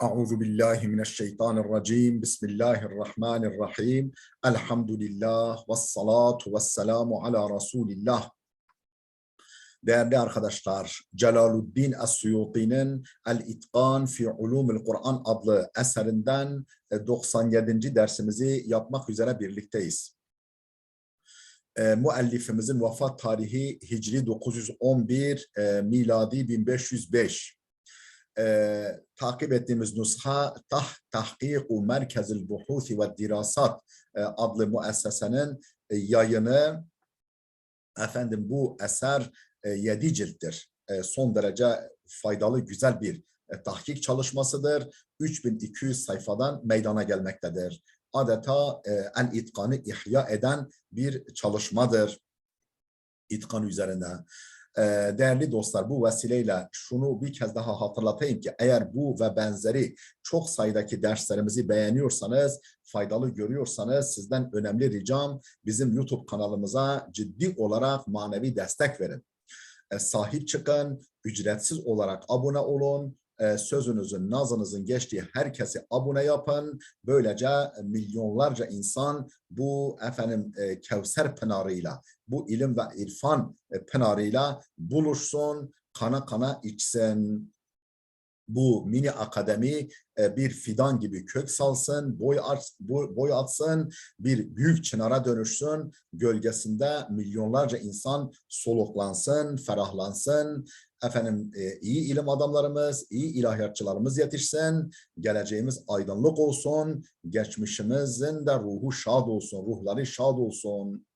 Euzu billahi mineşşeytanirracim. Bismillahirrahmanirrahim. Elhamdülillah ve salatu ve selamu ala Resulillah. Değerli arkadaşlar, Celaluddin Es-Suyuti'nin El-İtqan fi Ulumul Kur'an adlı eserinden 97. dersimizi yapmak üzere birlikteyiz. Müellifimizin vefat tarihi Hicri 911, miladi 1505. Takip ettiğimiz nusha Tahkiku Merkezil Buhuthi ve Dirasat adlı müessesenin yayını. Bu eser 7 cilttir. Son derece faydalı, güzel bir tahkik çalışmasıdır. 3200 sayfadan meydana gelmektedir. Adeta el-itkanı ihya eden bir çalışmadır. İtkan üzerine. Değerli dostlar, bu vesileyle şunu bir kez daha hatırlatayım ki eğer bu ve benzeri çok sayıdaki derslerimizi beğeniyorsanız, faydalı görüyorsanız sizden önemli ricam bizim YouTube kanalımıza ciddi olarak manevi destek verin. Sahip çıkın, ücretsiz olarak abone olun. Sözünüzün, nazınızın geçtiği herkesi abone yapın. Böylece milyonlarca insan bu Kevser pınarıyla, bu ilim ve irfan pınarıyla buluşsun, kana kana içsin. Bu mini akademi bir fidan gibi kök salsın, boy atsın, bir büyük çınara dönüşsün, gölgesinde milyonlarca insan soluklansın, ferahlansın. İyi ilim adamlarımız, iyi ilahiyatçılarımız yetişsin, geleceğimiz aydınlık olsun, geçmişimizin de ruhu şad olsun, ruhları şad olsun.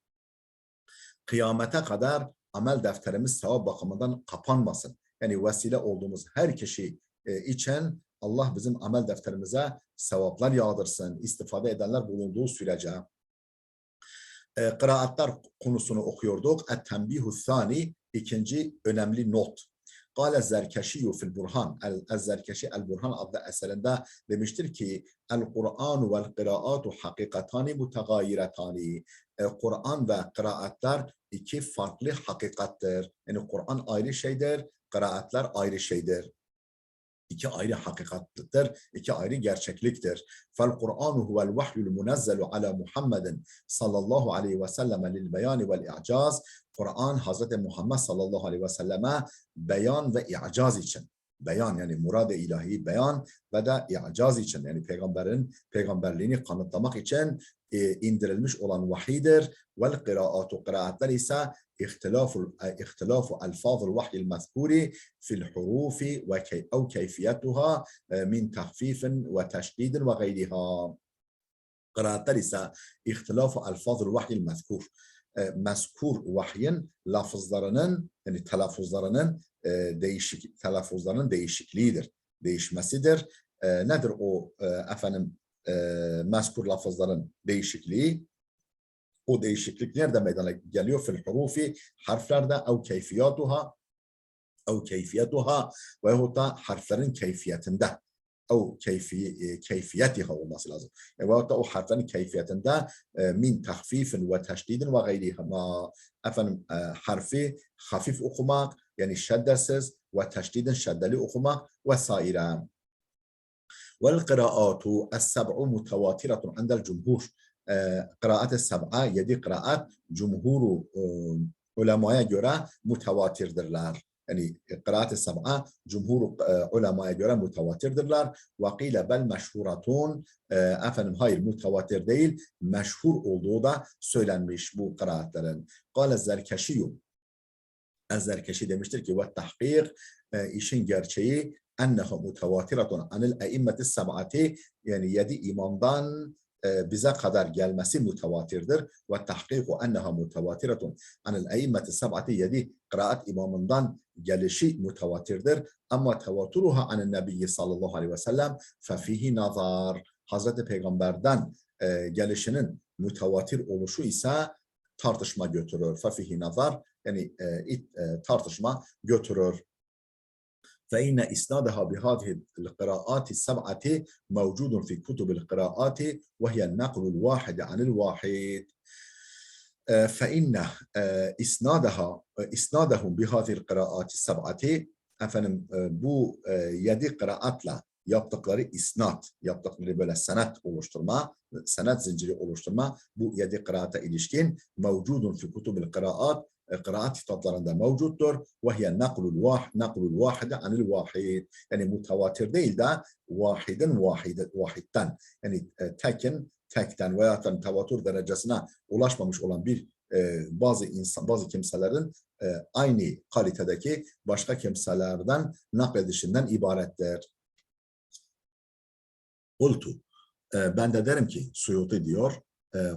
Kıyamete kadar amel defterimiz sevap bakımından kapanmasın. Yani vesile olduğumuz her kişi için Allah bizim amel defterimize sevaplar yağdırsın, istifade edenler bulunduğu sürece. Kıraatler konusunu okuyorduk. Et-Tenbihu Thani, ikinci önemli not. Kâle Zerkeşiyyü fil Burhan. El-Zerkeşi El-Burhan adlı eserinde demiştir ki El-Kur'anu vel-Kıraatu hakikatani mutegayyiretani. Kur'an ve kıraatler iki farklı hakikattir. Yani Kur'an ayrı şeydir, kıraatler ayrı şeydir. İki ayrı hakikattir, iki ayrı gerçekliktir. فَالْقُرْآنُ هُوَ الْوَحْيُ الْمُنَزَّلُ عَلَى مُحَمَّدٍ sallallahu aleyhi ve sellem lil-beyan vel-i'caz. Kur'an Hazreti Muhammed sallallahu aleyhi ve selleme beyan ve i'caz için. Beyan yani murad-ı ilahi beyan ve de i'caz için, yani peygamberliğini kanıtlamak için indirilmiş olan vahiydir. Vel-kıraatu, kıraatler ise ihtilafu elfazul vahyil mezkuri fil hurufi ve keyfiyatuha min tahfifin ve teşdidin ve gayriha. Kıraatler ise ihtilafu elfazul vahyil mezkur. Mezkur vahyin lafızlarının, yani telaffuzlarının değişikliğidir, değişmesidir. Nedir o mezkur lafızların değişikliği? O değişiklik nerede meydana geliyor? Fil hurufi, harflerde, keyfiyatuha veyahut da harflerin keyfiyetinde. Keyfiyetiha olması lazım. Veyahut da o harflerin keyfiyetinde min tahfifin ve teşdidin ve gayriha. Harfi hafif okumak, yani şeddesiz, ve teşdidin şeddeli okumak vesaire. Vel kıraatu es-seb'u mutevatiratun indel cumhur. Kıraat-ı seb'a, 7 kıraat cumhuru ulemaya göre mutevatirdirler. Yani kıraat-ı seb'a cumhur ulemaya göre mutevatirdirler. Ve kîle bel meşhuratun, hayır mutevatir değil, meşhur olduğu da söylenmiş bu kıraatlerin. Kâle Zerkeşiyyum, Zerkeşi demiştir ki ve tahkik, işin gerçeği enneha mutevatiratun anil e'immeti seb'ati, yani 7 imamdan bize kadar gelmesi mütevatirdir. Ve tahkiku enneha mutevatiratun anil e'immeti seb'ati, 7 kıraat imamından gelişi mütevatirdir. Ama tevaturuha anil nebiyyi sallallahu aleyhi ve sellem fefihi nazar. Hazreti Peygamber'den gelişinin mütevatir oluşu ise tartışma götürür. Fefihi nazar, yani tartışma götürür. فإن إسنادها بهذه القراءات السبعة موجود في كتب القراءات وهي النقل الواحد عن الواحد. فإن إسنادهم بهذه القراءات السبعة bu 7 kıraatla yaptıkları isnat, yaptıkları böyle senet oluşturma, senet zinciri oluşturma bu 7 kıraata ilişkin mevcudun fi kutubil kıraat, kıraat kitaplarında mevcuttur. Ve hiye naklul vahide anil vahid. Yani mutavatir değil de vahidten. Yani tekten veya tevatür derecesine ulaşmamış olan bir bazı kimselerin aynı kalitedeki başka kimselerden nakledişinden ibarettir. Kultu. Ben de derim ki, Suyuti diyor,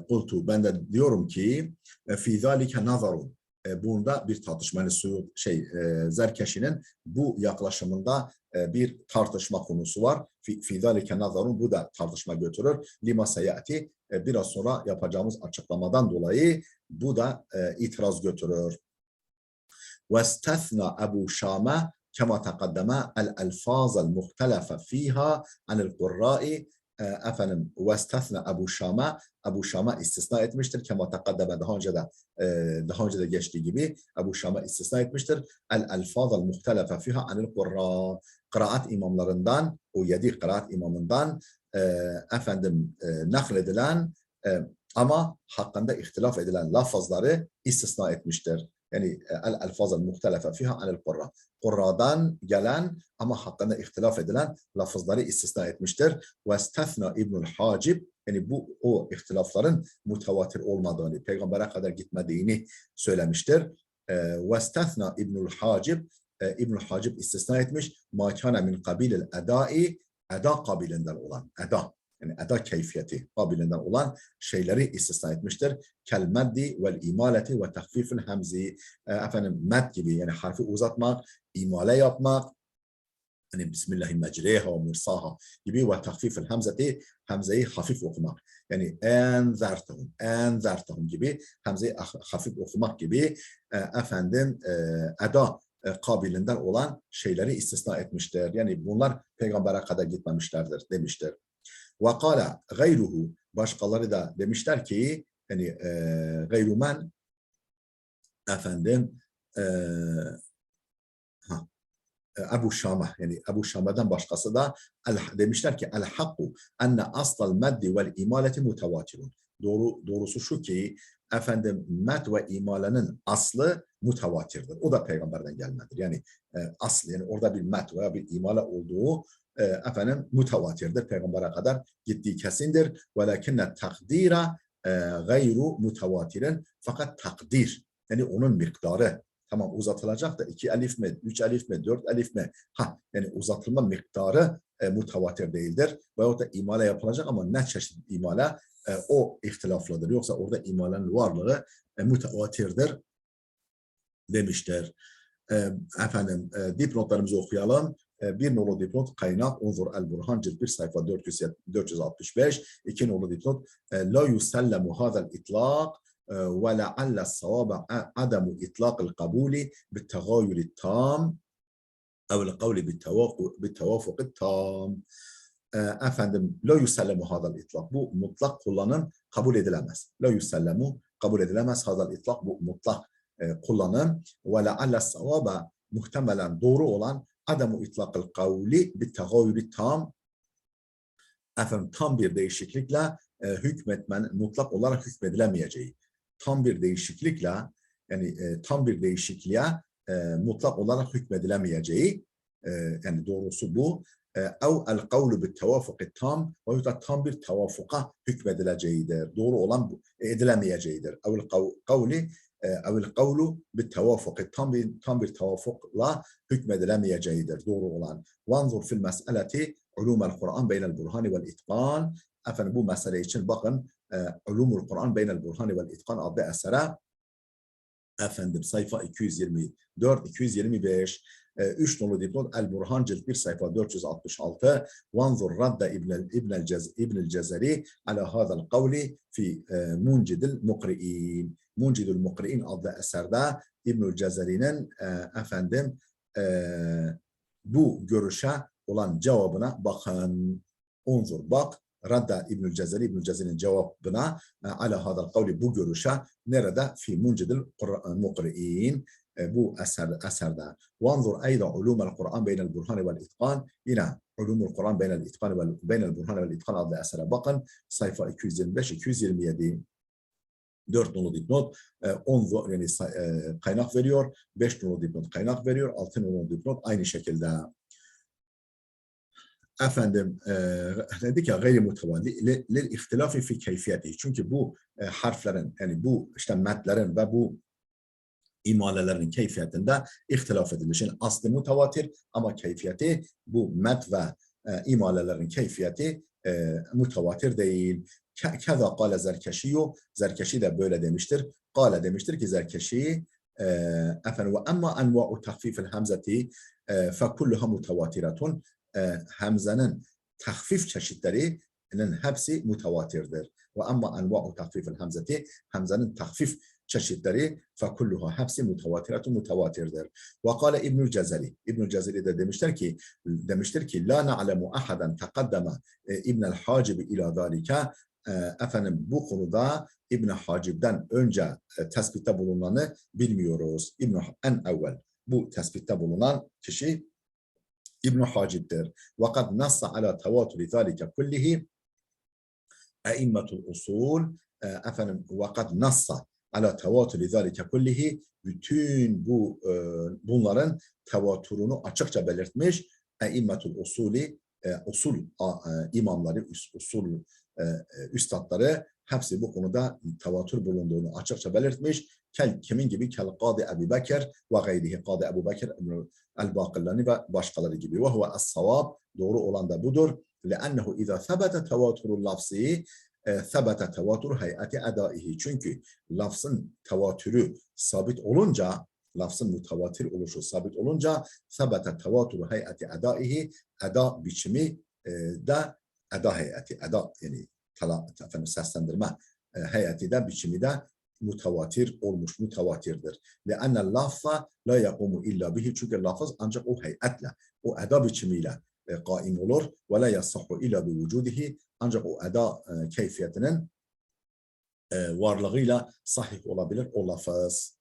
kultu, ben de diyorum ki, fi zalike nazarun. Bunda bir tartışma, yani Zerkeşi'nin bu yaklaşımında bir tartışma konusu var. Fi zalike nazarun, bu da tartışma götürür. Lima seyati, biraz sonra yapacağımız açıklamadan dolayı bu da itiraz götürür. واستثنى أبو شامة كما تقدم الألفاظ المختلفة فيها عن القراء efendim واستثنى Ebu Şam'a istisna etmiştir. Kema takaddeme daha önce de geçtiği gibi Ebu Şam'a istisna etmiştir. El-elfaz el-muhtelefe fiha anil kurra. Kıraat imamlarından, o 7 kıraat imamından nakledilen ama hakkında ihtilaf edilen lafızları istisna etmiştir. Yani el-elfaz el-muhtelefe fiha anil kurra. Kurradan gelen ama hakkında ihtilaf edilen lafızları istisna etmiştir. Vestethna İbnül Hacib, yani bu o ihtilafların mutavatir olmadığını, peygambere kadar gitmediğini söylemiştir. Vestethna İbnül Hacib, İbnül Hacib istisna etmiş. Ma kana min kabilil edai, eda kabilinden olan, eda. Yani eda keyfiyeti kabilinden olan şeyleri istisna etmiştir. Kel meddi vel imaleti ve tahfifil hemzi. Med gibi, yani harfi uzatmak, imale yapmak, yani Bismillahirrahmanirrahim ve mursaha gibi ve tahfifil hemzeti, hemzeyi hafif okumak. Yani enzertahum gibi hemzeyi hafif okumak gibi eda kabilinden olan şeyleri istisna etmiştir. Yani bunlar peygambere kadar gitmemişlerdir demiştir. Ve kâle gayruhu, başkaları da demişler ki, yani gayrumen Ebu Şam'a, yani Ebu Şam'dan başkası da demişler ki el-hakku enne aslal meddi vel imaleti mutevatirun. Doğrusu şu ki med ve imalenin aslı mutavatirdir. O da peygamberden gelmedir. Yani aslı, yani orada bir med veya bir imale olduğu mutavatirdir. Peygambere kadar gittiği kesindir. Velakinne takdira gayru mutavatirin. Fakat takdir, yani onun miktarı, tamam uzatılacak da 2 elif mi, 3 elif mi, 4 elif mi? Yani uzatılma miktarı mutavatir değildir. Veyahut da imale yapılacak ama ne çeşit imale o ihtilaflıdır. Yoksa orada imalenin varlığı mutavatirdir demiştir. Dipnotlarımızı okuyalım. Bir nolu dipnot kaynak Unzur el-Burhan cilt 1 sayfa 465. 2 nolu dipnot la yusellemu hadal itlaq ولعل الصواب عدم إطلاق القبول بالتغاير التام أو القول بالتوافق التام. La yusellemu hadal itlak. Bu mutlak kullanım kabul edilemez. La yusellemu kabul edilemez hadal itlak. Bu mutlak kullanım. Ve le'alla savaba, muhtemelen doğru olan adamu itlakıl kavli bittegayri tam. Tam bir değişiklikle hükmetmen, mutlak olarak hükmedilemeyeceği. Tam bir değişiklikle, yani tam bir değişikliğe mutlak olarak hükmedilemeyeceği, yani doğrusu bu. Ev el kavlu bit tevafuk tam, ve da tam bir tevafuka hükmedileceğidir. Doğru olan bu, edilemeyeceğidir. Ev el kavlu bit tevafuk tam bir tevafukla hükmedilemeyeceğidir. Doğru olan. Vanzur fil meseleti ulumel Kur'an beynel burhani vel itqan. Bu mesele için bakın Ulumul Kur'an beynel burhani vel itqan adlı esere sayfa 224-225. 3 nolu dipnot El-Burhan cilt 1 sayfa 466. Vanzur radda İbnül Cezeri ala hadal kavli fi Muncidil Mukri'in. Muncidil Mukri'in adlı eserde İbnül Cezeri'nin bu görüşe olan cevabına bakın. Unzur, bak. Radda İbnül Cezeri'nin cevabına ala hadal kavli, bu görüşe nerede? Fi Muncidil Mukri'in. bu eserde. Vanzur eyda ulumel Kur'an beynel burhani vel itqan. Yine ulumul Kur'an beynel itqan ve beynel burhani vel itqan adlı esere bakın. Sayfa 225-227. 4 nolu dipnot, 10 yani kaynak veriyor, 5 nolu dipnot kaynak veriyor, 6 nolu dipnot aynı şekilde. Efendim dedik ya gayri mutevali lil ihtilafi fi keyfiyeti. Çünkü bu harflerin yani bu işte metlerin ve bu imalelerin keyfiyetinde ihtilaf edilmiş. Yani aslı mutavatir ama keyfiyeti bu met ve imalelerin keyfiyeti mutavatir değil. Keza kâle Zerkeşiyu, Zerkeşi de böyle demiştir. Kâle demiştir ki Zerkeşi efendim ve emma enva'u tahfifil hamzeti fekulluha mutavatiratun. Hamzenin tahfif çeşitlerinin hepsi mutavatirdir. Ve emma enva'u tahfifil hamzeti, hamzenin tahfif çeşitleri fekulluha hepsi mutavatiratun mutavatirdir. Ve kâle İbnül Cezeri, İbnül Cezeri de demiştir ki la na'lemu ahadan taqaddama İbnül Hacib ila zalike. Efendim bu konuda İbn Hacib'den önce tespitte bulunanı bilmiyoruz. En evvel bu tespitte bulunan kişi İbn Hacib'dir. Ve kad nassa ala tevaturi zalike kullihi eimmetul usul. Efendim ve kad nassa ala tevaturi zalike kullihi, bütün bunların tevatürünü açıkça belirtmiş eimmetul usuli, usul imamları, usul üstadları hepsi bu konuda tevatür bulunduğunu açıkça belirtmiş. Kimin gibi? Kel Kâdi Ebu Bekir ve gayrihi. Kâdi Ebu Bekir el-Bakillani ve başkaları gibi. Ve huve es-savab, doğru olan da budur. Le'ennehu izâ sebete tevatürul lafzi sebete tevatür hayati edaihi. Çünkü lafzın tevatürü sabit olunca, lafzın mutavatir oluşu sabit olunca sebete tevatür hayati edaihi, eda biçimi de eda heyeti, eda yani efendim seslendirme heyeti de biçimi de mutavatir olmuş, mutavatirdir. Le'enne lafza la yakumu illa bihi. Çünkü lafız ancak o heyetle, o eda biçimiyle kaim olur. Ve la yasahhu illa bi vücudihi. Ancak o eda keyfiyetinin varlığıyla sahih olabilir o lafız.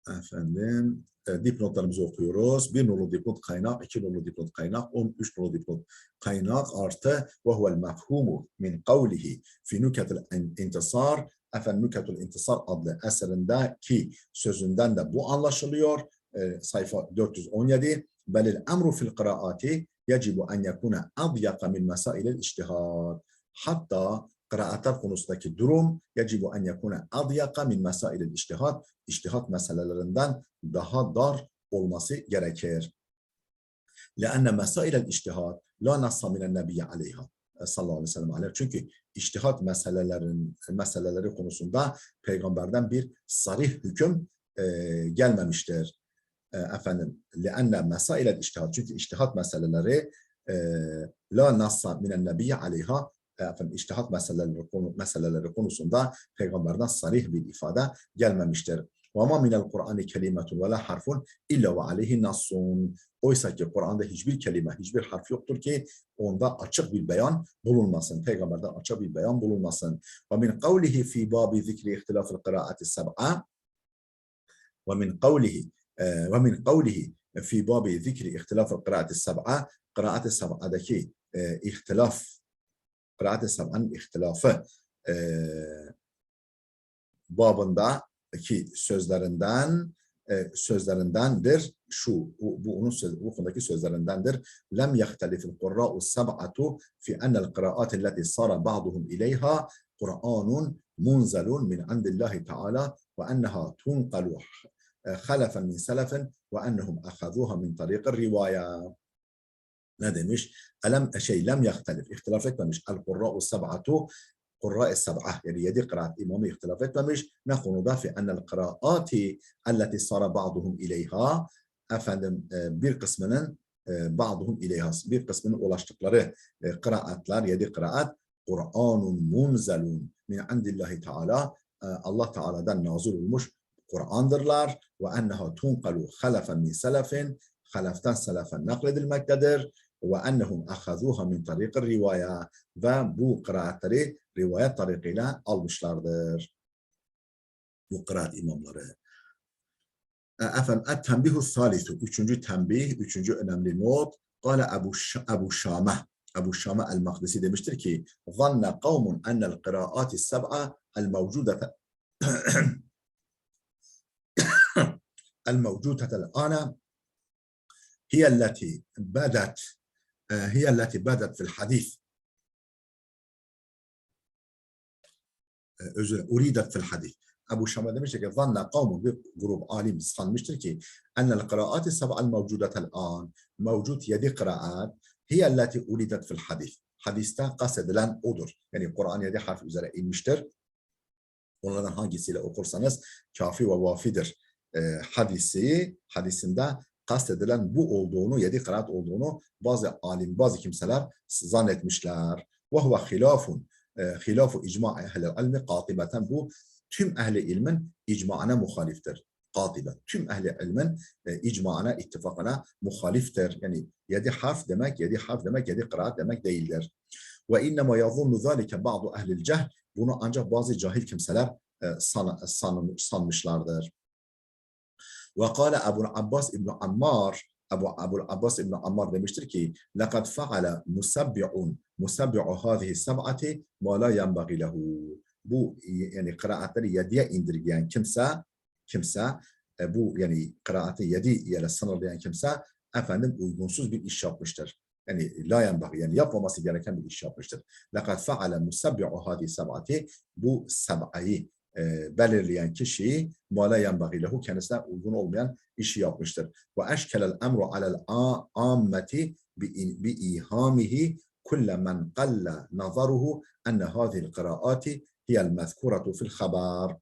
Efendim, dipnotlarımızı okuyoruz. 1 nolu dipnot kaynak, 2 nolu dipnot kaynak, 13 nolu dipnot kaynak artı ve huvel mefhumu min kavlihi fi nüketil intisar. Efendim, nüketil intisar adlı eserindeki sözünden de bu anlaşılıyor. Sayfa 417. Belil emru fil kıraati yecibu en yekune adyaka min mesailel içtihad. Hatta kıraatlar konusundaki durum yecibu en yekune adyaka min mesailel içtihad. İçtihat meselelerinden daha dar olması gerekir. لأن مسائل الاجتهاد لا نص من النبي عليها sallallahu aleyhi ve sellem aleyh. Çünkü içtihat meseleleri konusunda peygamberden bir sarih hüküm gelmemiştir. Efendim, لأن مسائل الاجتهاد, çünkü içtihat meseleleri la nassa minen nebiyye aleyha, efendim içtihat meseleleri konusunda peygamberden sarih bir ifade gelmemiştir. وَمَا مِنَ الْقُرْآنِ كَلِمَةٌ وَلَا حَرْفٌ اِلَّا وَعَلَيْهِ نَصٌّ. Oysa ki Kur'an'da hiçbir kelime, hiçbir harf yoktur ki onda açık bir beyan bulunmasın. Peygamberden açık bir beyan bulunmasın. وَمِنْ قَوْلِهِ فِي بَابِ ذِكْرِ اِخْتِلَافِ الْقِرَاءَةِ السَّبْعَةِ وَمِنْ قَوْلِهِ فِي بَابِ ذِكْرِ اِخْتِلَافِ الْقِرَاءَةِ السَّبْعَةِ Kıraat-ı Sab'a'daki ihtilaf, Kıraat-ı Sab'a'nın ihtilafı babındaki sözlerindendir. Bu konudaki sözlerindendir. Lem yahtelifil Kurra'u sab'atu fi enel kıraat elleti sara ba'duhum ileyha Kur'anun munzalun min indillahi Teala ve enneha tunqalu halefen min selefen ve ennehum ahazuha min tariqir rivaya. Ne demiş? Lem yahtelif, ihtilaf etmemiş. El Kurra'u sab'atu, Kurra-i Sab'ah, yani 7 kıraat imamı ihtilaf etmemiş. Ne konuda? Fi ennel kıraati elleti sara ba'duhum ileyha. Efendim, bir kısmının ba'duhum ileyha, bir kısmının ulaştıkları kıraatlar, 7 kıraat Kur'anun munzelun min indillahi Teala, Allah Teala'dan nazil olmuş Kur'andırlar. Ve enneha tunqalu halefen min selefin, haleften selefen nakledilmektedir. Ve ennehum ahazuha min tariqir rivaya, ve bu kıraatleri rivayet tarikiyle almışlardır. Bu kıraat imamları. Efendim, et-tembihu thalithu. Üçüncü tembih, üçüncü önemli not. Kale Ebu Şame. Ebu Şame el-Makdisi demiştir ki zanne kavmun ennel kıraati seb'a el-mevcudete el-mevcudete el-ana hiye allati bedet fil hadis. Uridet fil hadis. Ebu Şam'a demiştir ki zanna kavmun, bir grup alim sanmıştır ki ennel kıraati seb'al mevcudetel an, mevcut 7 kıraat hiyelleti uridet fil hadis. Hadiste kastedilen odur. Yani Kur'an 7 harf üzere inmiştir. Onlardan hangisiyle okursanız kafi ve vafidir. Hadisinde kastedilen bu olduğunu, 7 kıraat olduğunu bazı kimseler zannetmişler. Ve huve hilafun. Hilafu icma ehl-i ilmi katibeten, bu tüm ehli ilmin icmaına muhaliftir. Katibe. Tüm ehli ilmin icmaına, ittifakına muhaliftir. Yani 7 harf demek, 7 kıraat demek değildir. Ve innema yazunnu zalike ba'du ehlil cehl. Bunu ancak bazı cahil kimseler sanmışlardır. Ve kâle Ebu Abbas İbn Ammar, Ebu Abbas İbn Ammar demiştir ki لَقَدْ فَعَلَ مُسَبِّعُ هَذِهِ السَّبْعَةِ مَا لَا يَنْبَغِي لَهُ. Bu yani kıraatleri 7'ye indirgeyen kimse bu yani kıraatı 7 yere sınırlayan kimse efendim uygunsuz bir iş yapmıştır. Yani la yenbagî, yani yapmaması gereken bir iş yapmıştır. لَقَدْ فَعَلَ مُسَبِّعُ هَذِهِ السَّبْعَةِ. Bu seb'ayı belirleyen kişi mâle yenbagî lehu, kendisine uygun olmayan işi yapmıştır. Ve eşkelel emru alel âmmeti bi ihamihi kulle men qalle nazaruhu enne hâzihil kıraati hiyel mezkuratu fil haber.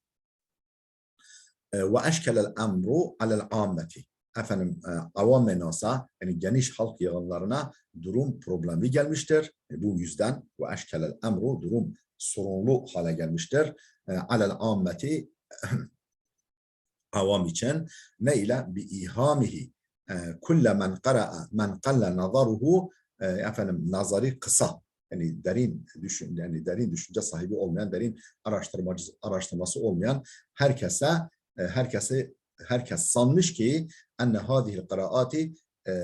Ve eşkelel emru alel âmmeti. Efendim, avam nasa, yani geniş halk yığınlarına durum problemli gelmiştir. Bu yüzden ve eşkelel emru, durum sorunlu hale gelmiştir. Alel âmmeti, avam için ne ile bi ihamihi kulle men qara'a men qalle nazaruhu, efendim nazarı kısa, yani derin düşünce sahibi olmayan, derin araştırması olmayan herkes sanmış ki enne hadihil kıraati,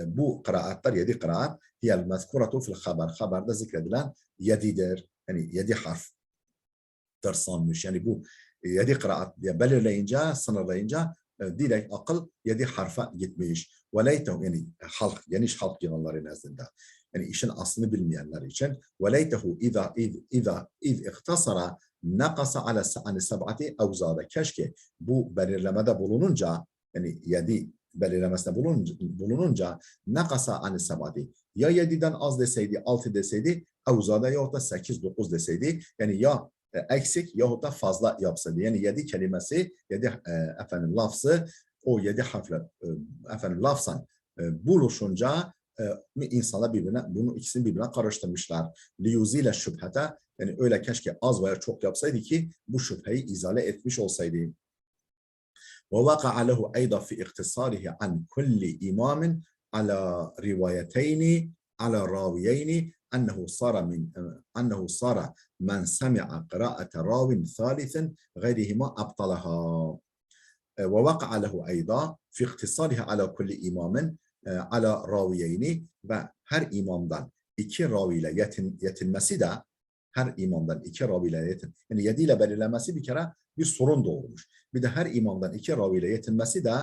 bu kıraatlar 7 kıraat hiyel mezkuratu fil haber, haberde zikredilen 7'dir. Yani 7 harftir sanmış. Yani bu 7 kıraat diye belirleyince, sınırlayınca direkt akıl 7 harfa gitmiş. Veleytehu, yani geniş halk yığınları nezdinde. Yani işin aslını bilmeyenler için veleytehu iz ihtasara nakasa ala seb'ati evzade. Keşke bu belirlemede bulununca, yani 7 belirlemesinde bulununca nakasa ani seb'ati, ya 7'den az deseydi, 6 deseydi, evzade yahut da 8-9 deseydi, yani ya eksik yahut da fazla yapsaydı. Yani 7 kelimesi, 7 efendim lafzı, o 7 harfler efendim lafzan buluşunca insanlar bunun ikisini birbirine karıştırmışlar. Liyuzile şüphete, yani öyle keşke az veya çok yapsaydı ki bu şüpheyi izale etmiş olsaydı. Ve vaka'a lehu eyda fi ihtisarihi an kulli imamin ala rivayeteyni ala raviyeyni ennehu sara men semi'a kıraate ravin thalithin gayrihima abtalaha. Ve vaka'a lehu eyda fi ihtisarihi ala kulli imamin ala raviyeyni, ve her imamdan 2 raviyle yetinmesi de, her imamdan 2 raviyle yani 7 ile belirlenmesi bir kere bir sorun doğurmuş. Bir de her imamdan 2 raviyle yetinmesi de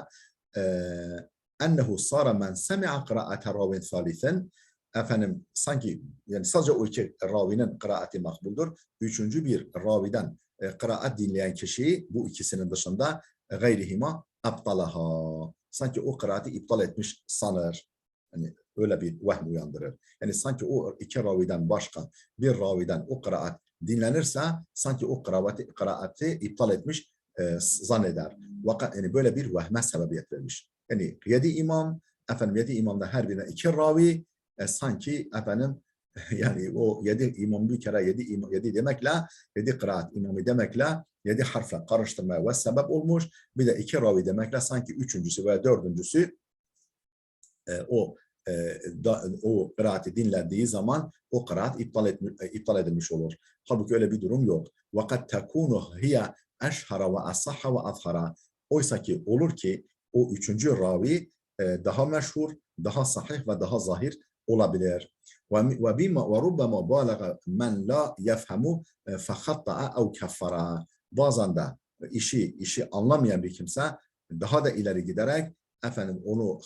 ennehu sara men semi'a kıraate ravin thalithin, efendim sanki yani sadece o 2 ravinin kıraati makbuldur. Üçüncü bir raviden kıraat dinleyen kişi bu ikisinin dışında gayrihima abtalaha, sanki o kıraati iptal etmiş sanır. Yani öyle bir vahm uyandırır. Yani sanki o 2 raviden başka bir raviden o kıraat dinlenirse sanki o kıraati iptal etmiş zanneder. Yani böyle bir vahme sebebiyet vermiş. Yani 7 imamda her birine 2 ravi, sanki efendim yani o 7 imam bir kere 7 demekle, 7 kıraat imamı demekle 7 harfle karıştırmaya ve sebep olmuş. Bir de 2 ravi demekle sanki üçüncüsü ve dördüncüsü o kıraati dinlendiği zaman o kıraat iptal edilmiş olur. Halbuki öyle bir durum yok. Vakat tekunu hiye eşhara ve asahha ve azhara. Oysa ki olur ki o üçüncü ravi daha meşhur, daha sahih ve daha zahir olabilir. Ve rubbama balaga men la yefhemu fehatta'a ev keffara. Bazen de işi anlamayan bir kimse daha da ileri giderek onu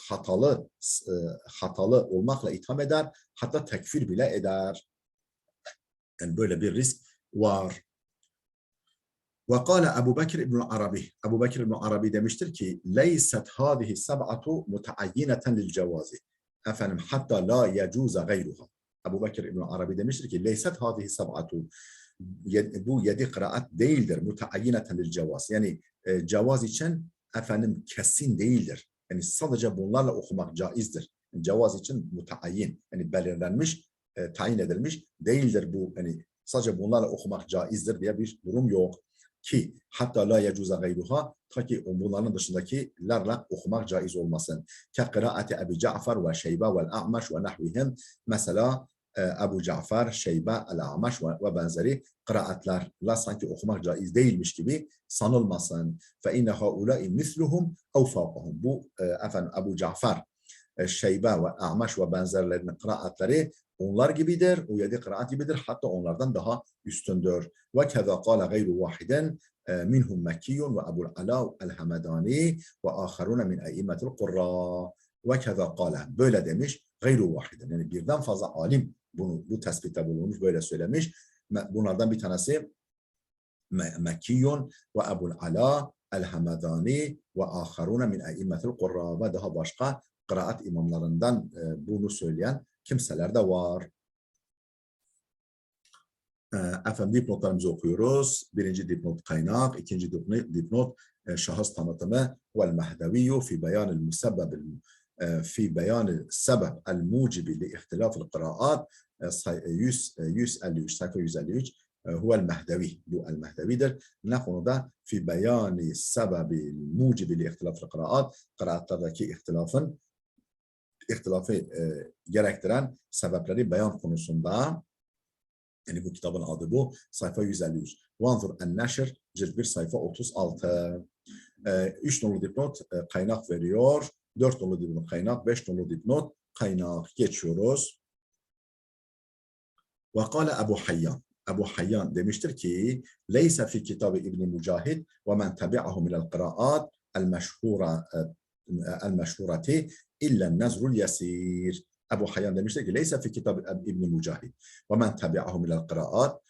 hatalı olmakla itham eder, hatta tekfir bile eder. Yani böyle bir risk var. Ve kâle Ebu Bekir İbn-i Arabi. Ebu Bekir İbn-i Arabi demiştir ki leyset hâzihi seb'atu muteayyineten lil cevazi. Hatta la yecuze gayruha. Ebu Bekir İbn-i Arabi demiştir ki leyset hâzihi seb'atu. Bu 7 kıraat değildir. Muteayyineten lil cevaz. Yani cevaz için kesin değildir. Yani sadece bunlarla okumak caizdir. Cevaz için muteayyin. Yani belirlenmiş, tayin edilmiş değildir bu. Yani sadece bunlarla okumak caizdir diye bir durum yok. Ki hatta la yecuza gayruha, ta ki bunların dışındakilerle okumak caiz olmasın. Ke kıraati Ebu Ca'far ve Şeyba ve A'maş ve nahvihim. Mesela Ebu Ca'far, Şeyba, El-A'maş ve benzeri kıraatlerle sanki okumak caiz değilmiş gibi sanılmasın. فَاِنَّ هَؤُلَاءِ مِثْلُهُمْ اَوْ فَاقَهُمْ. Bu Ebu Ca'far, Şeyba ve A'maş ve benzerlerinin kıraatleri onlar gibidir, o 7 kıraat gibidir, hatta onlardan daha üstündür. وَكَذَا قَالَ غَيْرُ وَاحِدٍ minhum Mekkiyun ve Ebu'l Ala el-Hamadani ve aharun min a'immetil Qurra. Ve keza kâle. Böyle demiş. Gayru vahidin. Yani birden fazla alim bu tespitte bulunmuş, böyle söylemiş. Bunlardan bir tanesi Mekkiyun ve Ebu'l Ala el-Hamadani ve aharun min a'immetil Qurra. Ve daha başka kıraat imamlarından bunu söyleyen kimseler de var. Dipnotlarımızı okuyoruz. Birinci dipnot kaynak, ikinci dipnot şahıs tanıtımı vel Mehdeviyyü fi beyanil musebbeb fi beyanil sebeb el mucibi li ihtilafil kıraat 153 sayfa 153 huvel Mehdevi. Bu el Mehdevi'dir. Ne konuda? Fi beyani sebebil mucibi li ihtilafil kıraat, kıraatlardaki ihtilafı gerektiren sebepleri beyan konusunda. Yani bu kitabın adı bu. Sayfa 153. Vanzur en-Neşr, cilt 1 sayfa 36. 3 nolu dipnot kaynak veriyor. 4 nolu dipnot kaynak, 5 nolu dipnot kaynak. Geçiyoruz. Ve kâle Ebu Hayyan. Ebu Hayyan demiştir ki leyse fi kitabı İbn-i Mücahid ve men tebi'ahu minel kıraat el-meşhurati illen nezrul yesir. Ebu Hayyan demiştir ki leyse fi kitab İbn-i Mücahid ve men tabi'ahu minel kıraat.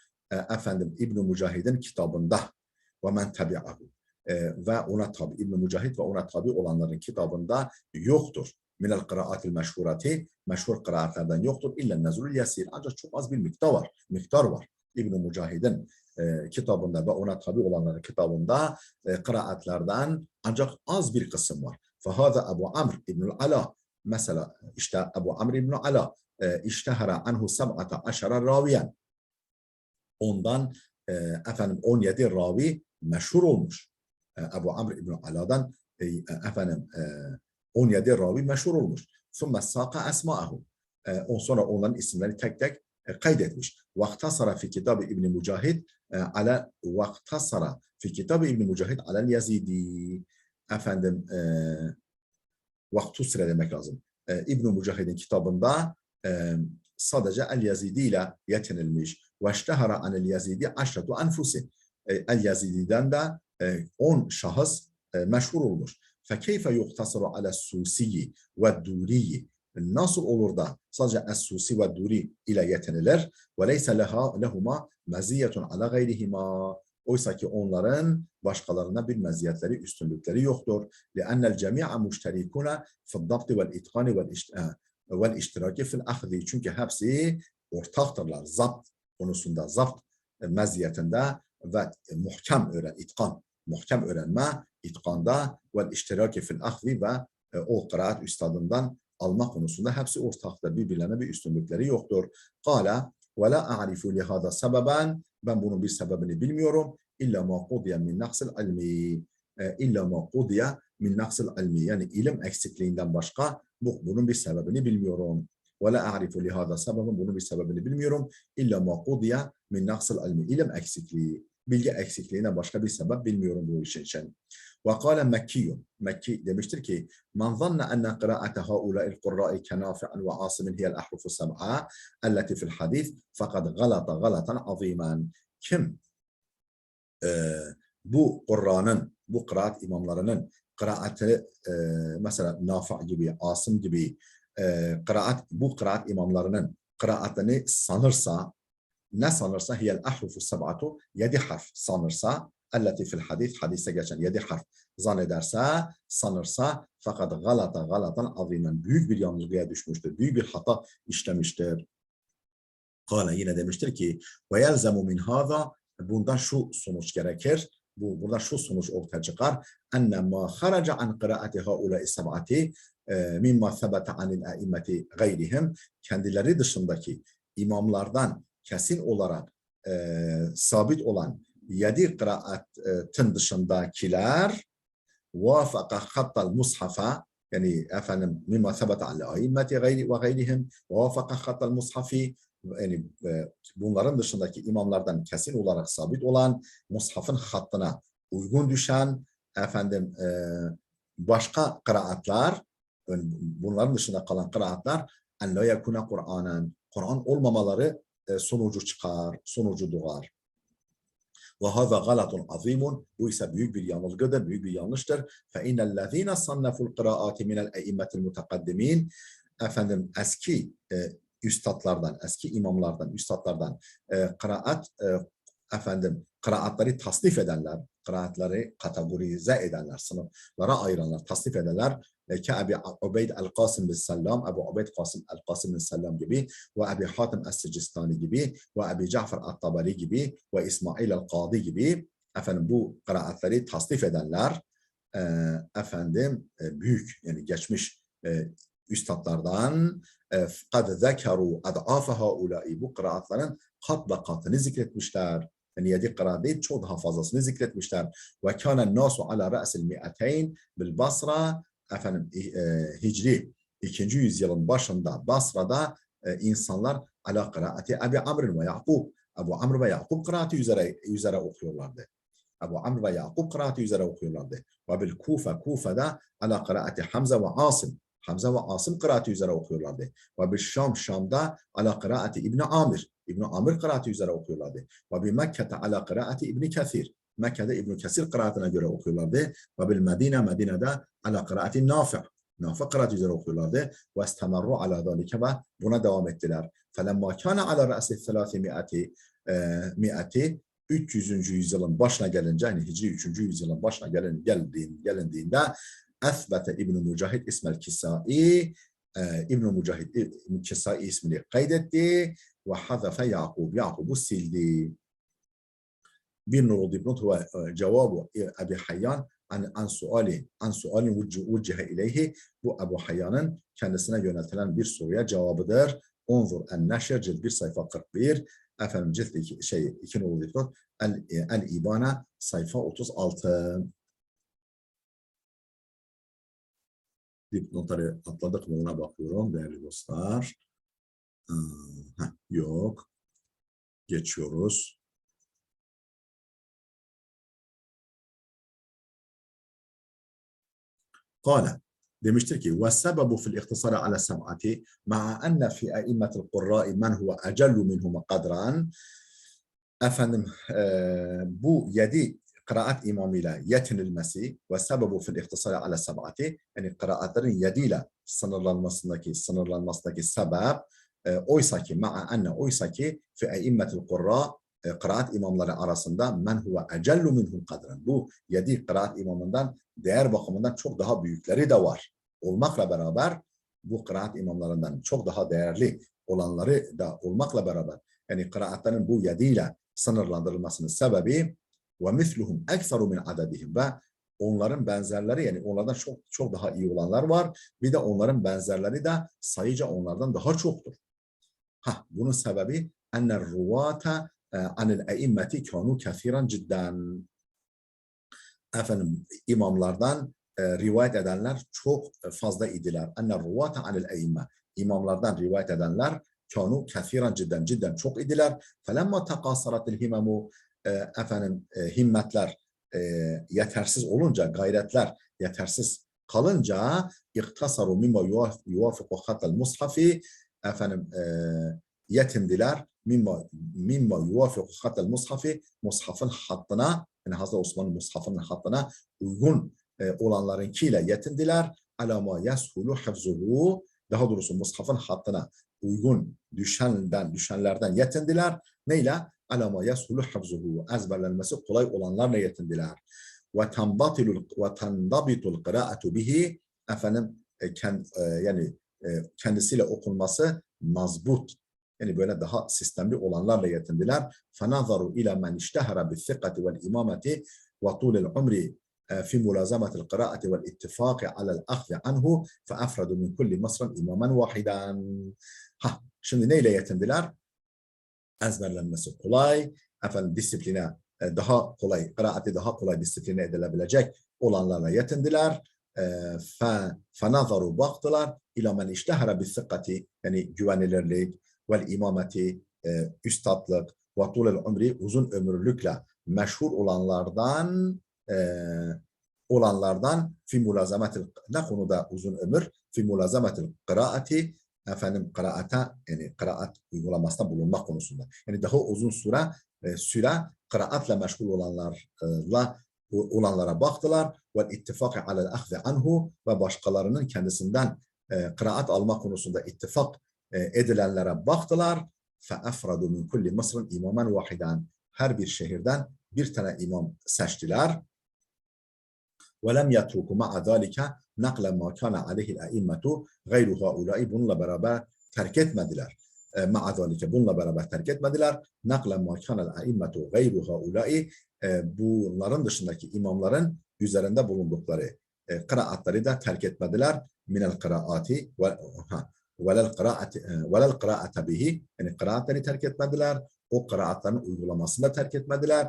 İbn-i Mücahid'in kitabında ve men tabi'ahu ve ona tabi İbn-i Mücahid ve ona tabi olanların kitabında yoktur. Minel kıraatil meşhurati, meşhur kıraatlerden yoktur. İllen nezrul yesir. Ancak çok az bir miktar var. İbn-i Mücahid'in kitabında ve ona tabi olanların kitabında kıraatlerden ancak az bir kısım var. Fahada Ebu Amr İbn-i Ala. Mesela işte Ebu Amr İbn-i Ala iştehara anhu 17 raviyen. Ondan 17 ravi meşhur olmuş. Ebu Amr İbn-i Ala'dan 17 ravi meşhur olmuş. ثُمَّ سَاقَ أَسْمَاءَهُ. Sonra onların isimlerini tek tek kaydetmiş. وَاخْتَصَرَ فِي كِتَابِ İbn-i Mücahid وَاخْتَصَرَ فِي كِتَابِ İbn-i Mücahid عَلَى الْيَزِيدِ. Vaktusre demek lazım. İbn-i Mücahid'in kitabında sadece El-Yazidi ile yetinilmiş. وَاشْتَهَرَ عَنِ الْيَزِيدِ عَشْرَةُ أَنْفُسٍ. El-Yazidi'den de 10 şahıs meşhur olmuş. فَكَيْفَ يُقْتَصَرُ عَلَى السُّوسِيِّ وَالدُّورِيِّ. Nasıl olur da sadece Es-Susi ve Duri ile yetinilir? وَلَيْسَ لَهُمَا مَزِيَّةٌ عَلَى غَيْرِهِمَا. Oysa ki onların başkalarına bir meziyetleri, üstünlükleri yoktur. لِأَنَّ الْجَمِيعَ مُشْتَرِكُونَ فِي الضَّبْطِ وَالْاِتْقَانِ وَالْاِشْتِرَاكِ فِي الْأَخْذِ. Çünkü hepsi ortaktırlar. Zapt konusunda, zapt meziyetinde ve muhkem öğrenme, itkanda وَالْاِشْتِرَاكِ فِي الْأَخْذِ ve o kıraat üstadından alma konusunda hepsi ortaktır. Birbirlerine bir üstünlükleri yoktur. قَالَ وَلَا أَعْرِفُ لِهَذَا سَبَبًا. Ben bunun bir sebebini bilmiyorum. İlla ma qudiya min naqsil ilmi. İlla ma qudiya min naqsil ilmi. Yani ilim eksikliğinden başka bunun bir sebebini bilmiyorum. Ve la a'rifu li hada sebeben. Bunun bir sebebini bilmiyorum. İlla ma qudiya min naqsil ilmi. İlim eksikliği. Bilgi eksikliğine başka bir sebep bilmiyorum bu işin için. وقال مكي Mekki demiştir ki من ظن أن قراءة هؤلاء القراء كنافع وعاصم هي الأحرف السبعة التي في الحديث فقد غلط غلطا عظيما. Kim bu Kur'an'ın, bu kıraat imamlarının kıraatı mesela Nafi gibi, Asım gibi bu kıraat imamlarının kıraatını sanırsa, ne sanırsa hiyel ahrufu seb'atu, 7 harf sanırsa, elleti fil hadise geçen 7 harf zannederse, sanırsa, fakat galatan azimen, büyük bir yanılgıya düşmüştür, büyük bir hata işlemiştir. Kale yine demiştir ki ve yelzemu min hâzâ, bundan şu sonuç gerekir, buradan şu sonuç ortaya çıkar. Enne ma haraca an kıraati haulâ seb'ati mimma sebete anil a'immeti gayrihim, kendileri dışındaki imamlardan kesin olarak sabit olan 7 kıraatın dışındakiler vafaka hattal mushafa, yani efendim mimma sebete anil a'immeti ve gayrihim vafaka hattal mushafi, yani bunların dışındaki imamlardan kesin olarak sabit olan mushafın hattına uygun düşen efendim başka kıraatlar, bunların dışında kalan kıraatlar en la yekuna Kur'anen, Kur'an olmamaları sonucu çıkar, sonucu doğar. Ve hâzâ galatun azîmun, bu ise büyük bir yanılgıdır, büyük bir yanlıştır. Fe innellezîne sanneful kıraati minel e'immetil mutakaddimin, efendim eski üstadlardan, eski imamlardan, üstadlardan kıraatları tasnif edenler, kıraatları kategorize edenler, sınıflara ayıranlar, tasnif edenler ki Ebu Ubeyd el-Kasım bin Sellam, Ebu Ubeyd el-Kasım bin Sellam gibi ve Ebu Hatim es-Sicistani gibi ve Ebu Cafer el-Tabari gibi ve İsmail el-Kadi gibi efendim bu kıraatları tasnif edenler büyük, yani geçmiş üstadlardan kad zekeru ad'afe haulâi, bu kıraatların kat ve katını zikretmişler. Yani 7 kıraat değil, çok daha fazlasını zikretmişler. Ve kânen nâsu alâ ra'sil mi'ateyn bil Basra, efendim Hicri 2. yüzyılın başında Basra'da insanlar ala kıraati Ebu Amr ve Ya'kub, Ebu Amr ve Ya'kub kıraati üzere okuyorlardı. Ebu Amr ve Ya'kub kıraati üzere okuyorlardı. Ve bil Kufa'da ala kıraati Hamza ve Asım, Hamza ve Asım kıraati üzere okuyorlardı. Ve bil Şam'da ala kıraati İbn Amir, İbn Amir kıraati üzere okuyorlardı. Ve bil Mekke'te ala kıraati İbn Kesir, Mekke'de İbn Kesir kıraatine göre okuyorlardı. Ve bil Medine'de ala kıraati Nafi, Nafi kıraati üzere okuyorlardı. Ve istemerru ala zalike, ve buna devam ettiler. Felemma kâne ala ra'si 300 300. yüzyılın başına gelince, yani Hicri 3. yüzyılın başına gelindiğinde Esbete İbn-i Mücahid İsmel Kisai, İbn-i Mücahid Kisai ismini kaydetti ve hazafe Yakub'u sildi. Bir nurul dipnot ve cevabı Ebu Hayyan an suali vüccihe ileyhi, bu Ebu Hayyan'ın kendisine yöneltilen bir soruya cevabıdır. Onzur en-neşr cilt 1 sayfa 41, efendim cilt 2 nurul dipnot el-İbana sayfa 36. Dipnotları atladık mı ona bakıyorum değerli dostlar. Yok. Geçiyoruz. Kâle demiştir ki وَالسَّبَبُ فِي الْاِخْتِصَارِ عَلَى السَّبْعَةِ مَعَ أَنَّ فِي أَئِمَّةِ الْقُرَّاءِ مَنْ هُوَ أَجَلُّ مِنْهُمَ قَدْرًا. Efendim bu 7 kıraat imamıyla yetinilmesi ve sebebu fil ihtisari ala seb'ati, yani kıraatların 7 ile sınırlanmasındaki sebep oysa ki fi e'immetil kurra, kıraat imamları arasında men huve ecellu minhum kadran, bu 7 kıraat imamından değer bakımından çok daha büyükleri de var. Olmakla beraber bu kıraat imamlarından çok daha değerli olanları da olmakla beraber, yani kıraatların bu 7 ile sınırlandırılmasının sebebi ve misluhum ekseru min adedihim, ve onların benzerleri, yani onlardan çok daha iyi olanlar var. Bir de onların benzerleri de sayıca onlardan daha çoktur. Bunun sebebi enner ruvata anil e'immeti kanu kesiran cidden. Efendim imamlardan rivayet edenler çok fazla idiler. Enner ruvata anil e'imme, imamlardan rivayet edenler kanu kesiran cidden çok idiler. Felemma tekasaratil himemu, himmetler yetersiz olunca, gayretler yetersiz kalınca iktasaru mimma yuvafiku hatal mushafi yetindiler mimma yuvafiku hatal mushafi mushafın hattına yani Hazreti Osman'ın mushafının hattına uygun olanlarınkiyle yetindiler alama yashulu hafzuhu daha doğrusu mushafın hattına uygun düşenlerden yetindiler. Neyle? Alama yashulu hafzuhu ezberlenmesi kolay olanlarla yetindiler. Ve tendabitul kıraatu bihi yani kendisiyle okunması mazbut yani böyle daha sistemli olanlarla yetindiler. Fenazaru ila men iştehara bi'thikati vel imameti ve tulil umri في ملازمة القراءة والاتفاق على الأخذ عنه فأفردوا من كل مصر إماما واحدا. Şimdi neyle yetindiler? Ezberlenmesi kolay, disipline daha kolay, kıraati daha kolay disipline edilebilecek olanlarla yetindiler. فَنَظَرُوا baktılar ila men iştehara bi'thikati yani güvenilirlik vel imameti üstadlık ve tulil umri uzun ömürlükle meşhur olanlardan fi mulazametil ne konuda uzun ömür fi mulazametil kıraati kıraata yani kıraat uygulamasında bulunmak konusunda yani daha uzun süre kıraatla meşgul olanlara baktılar ve ittifak alel ahzi anhu ve başkalarının kendisinden kıraat alma konusunda ittifak edilenlere baktılar fe efradu min kulli Mısır'ın imamen vahidan her bir şehirden bir tane imam seçtiler. وَلَمْ يَتْرُكُ مَعَ ذَٰلِكَ نَقْلًا مَا كَانَ عَلَيْهِ الْاَئِمَّةُ غَيْرُ هَؤُلَاءِ bununla beraber terk etmediler. مَعَ ذَٰلِكَ bununla beraber terk etmediler. نَقْلًا مَا كَانَ الْاَئِمَّةُ غَيْرُ هَؤُلَاءِ bunların dışındaki imamların üzerinde bulundukları kıraatları da terk etmediler. مِنَ الْقِرَاءَاتِ وَلَا الْقِرَاءَةَ bihi yani kıraatları terk etmediler. O kıraatların uygulamasını da terk etmediler.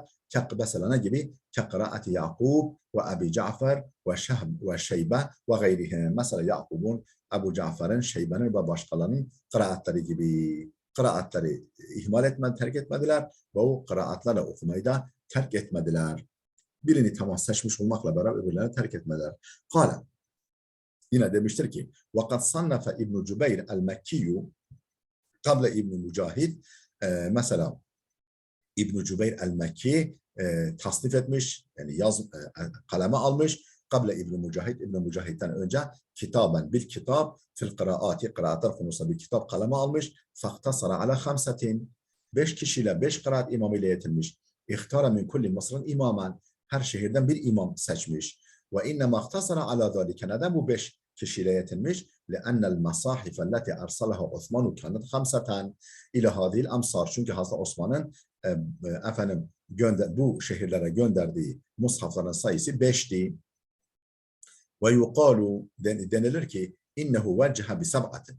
Mesela ne gibi? Kıraati Yakub ve Ebi Cafer ve Şeybe ve gayrihim. Mesela Yakub'un, Ebu Cafer'in, Şeybe'nin ve başkalarının kıraatları gibi. Kıraatları ihmal etmedi, terk etmediler ve o kıraatlarla okumayı da terk etmediler. Birini tamam seçmiş olmakla beraber öbürlerini terk etmediler. Kale. Yine demiştir ki وَقَدْ صَنَّفَ İbn-i Cübeyr el-Mekkiyyü kable İbn-i Mücahid mesela İbn-i Cübeyr el-Mekki tasnif etmiş, yani kaleme almış. Kable İbn-i Mücahid, İbn-i Mücahid'den önce kitaben bir kitap fil kıraati, kıraatlar konusunda bir kitap kaleme almış. Faktasara ala hamsetin, 5 kişiyle 5 kıraat imamı ile yetinmiş. İhtara min kulli Mısır'ın imamen, her şehirden bir imam seçmiş. Ve inne maktasara ala zalike, neden bu 5 kişiyle yetinmiş? لأن المصاحف التي أرسلها عثمان كانت خمسة إلى هذه الأمصار. Çünkü Hazreti Osman'ın bu şehirlere gönderdiği mushafların sayısı 5'ti. Ve yuqalu denilir ki innehu vecceha bi sab'atin.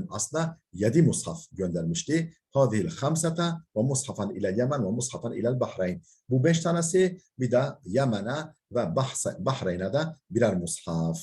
Aslında 7 mushaf göndermişti. Hadihil hamsete ve mushafan ile Yemen ve mushafan ile Bahreyn. Bu 5 tanesi bir de Yemen'e ve Bahreyn'e de birer mushaf.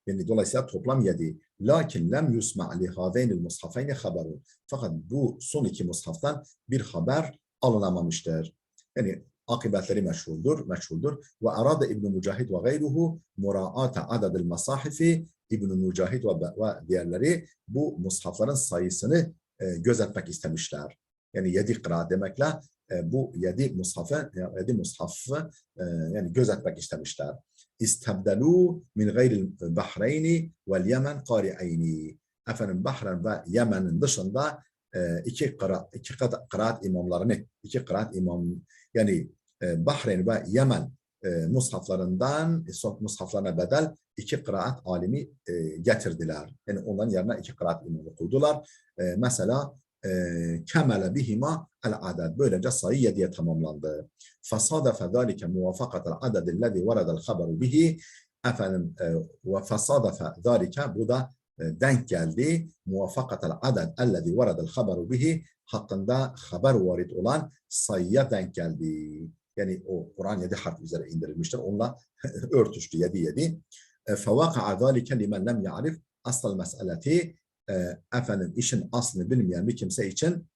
Yani dolayısıyla toplam 7. Lakin lem yusma' li hâzeynil mushafeyni haberun. Fakat bu son 2 mushaftan bir haber alınamamıştır. Yani akıbetleri meşhurdur. Ve arada İbn-i Mücahid ve gayruhu muraata adadil masahifi. İbn-i Mücahid ve diğerleri bu mushafların sayısını gözetmek istemişler. Yani 7 kıraat demekle bu 7 mushafı yani gözetmek istemişler. İstabdelu min gayril Bahreyni vel Yemen qari'eyni. Bahreyn ve Yemen'in dışında iki kıraat imamlarını, yani Bahreyn ve Yemen mushaflarına bedel 2 kıraat alimi getirdiler. Yani onların yerine 2 kıraat imamı koydular. Mesela kemele bihima el-adad. Böylece sayı 7'ye tamamlandı. Fasadafe zâlike muvafakatel adedillezî veredel haberu bihi. Ve fasadafe zâlike, bu da denk geldi. Muvafakatel aded ellezî veredel haberu bihi. Hakkında haber varid olan sayıya denk geldi. Yani o Kur'an 7 harf üzere indirilmiştir. Onunla örtüştü 7. Fevâka'a zâlike limen lem ya'rif asıl meseleti. İşin aslını bilmeyen bir kimse için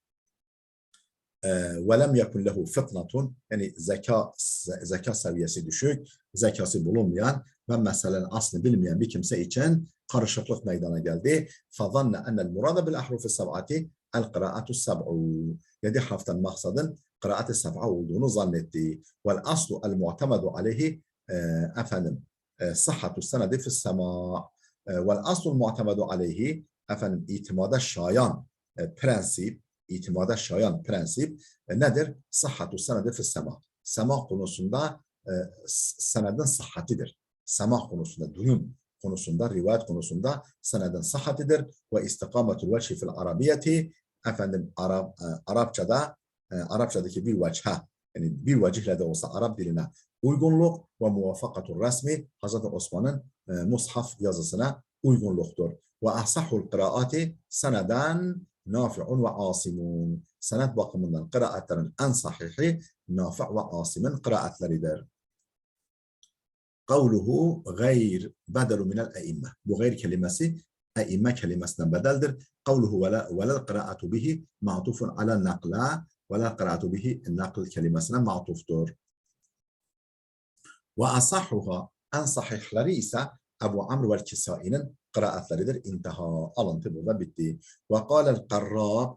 وَلَمْ يَكُنْ لَهُ فِطْنَةٌ yani zeka seviyesi düşük, zekası bulunmayan ve meselenin aslını bilmeyen bir kimse için karışıklık meydana geldi. فَظَنَّ أَنَّ الْمُرَادَ بِالْأَحْرُفِ السَّبْعَةِ الْقِرَاءَةُ السَّبْعُ 7 harften maksadın kıraat-ı sab'a olduğunu zannetti. وَالْأَصْلُ الْمُعْتَمَدُ عَلَيْهِ efendim sıhhatu senedi fis-semâ. وَالْأَصْلُ الْمُعْتَمَدُ عَلَيْهِ efendim itimada şayan prensip nedir? Sıhhatu senedi fis-semâ. Sema konusunda senedin sıhhatidir. Sema konusunda, duyum konusunda, rivayet konusunda senedin sıhhatidir. Ve istikametul veçhi fil arabiyeti efendim Arapçadaki bir veçha yani bir vecihle de olsa Arap diline uygunluk ve muvafakatul resmi Hazreti Osman'ın mushaf yazısına uygunluktur. Ve ahsahul kıraati seneden nafi'un ve asimun. Senet bakımından kıraatlerin en sahihi Nafi' ve Asim'in kıraatleridir. Kavluhu gayr bedelu minel e'imme. Bu gayr kelimesi e'imme kelimesinden bedeldir. Kavluhu velel kıraatu bihi ma'tufun ala nakla velel kıraatu bihi nakl kelimesine ma'tuftur. Ve asahhuha en sahihleri ise Ebu Amr vel Kisai'nin kıraatleridir. İntaha. Alıntı burada bitti. Ve kâlel Qarrab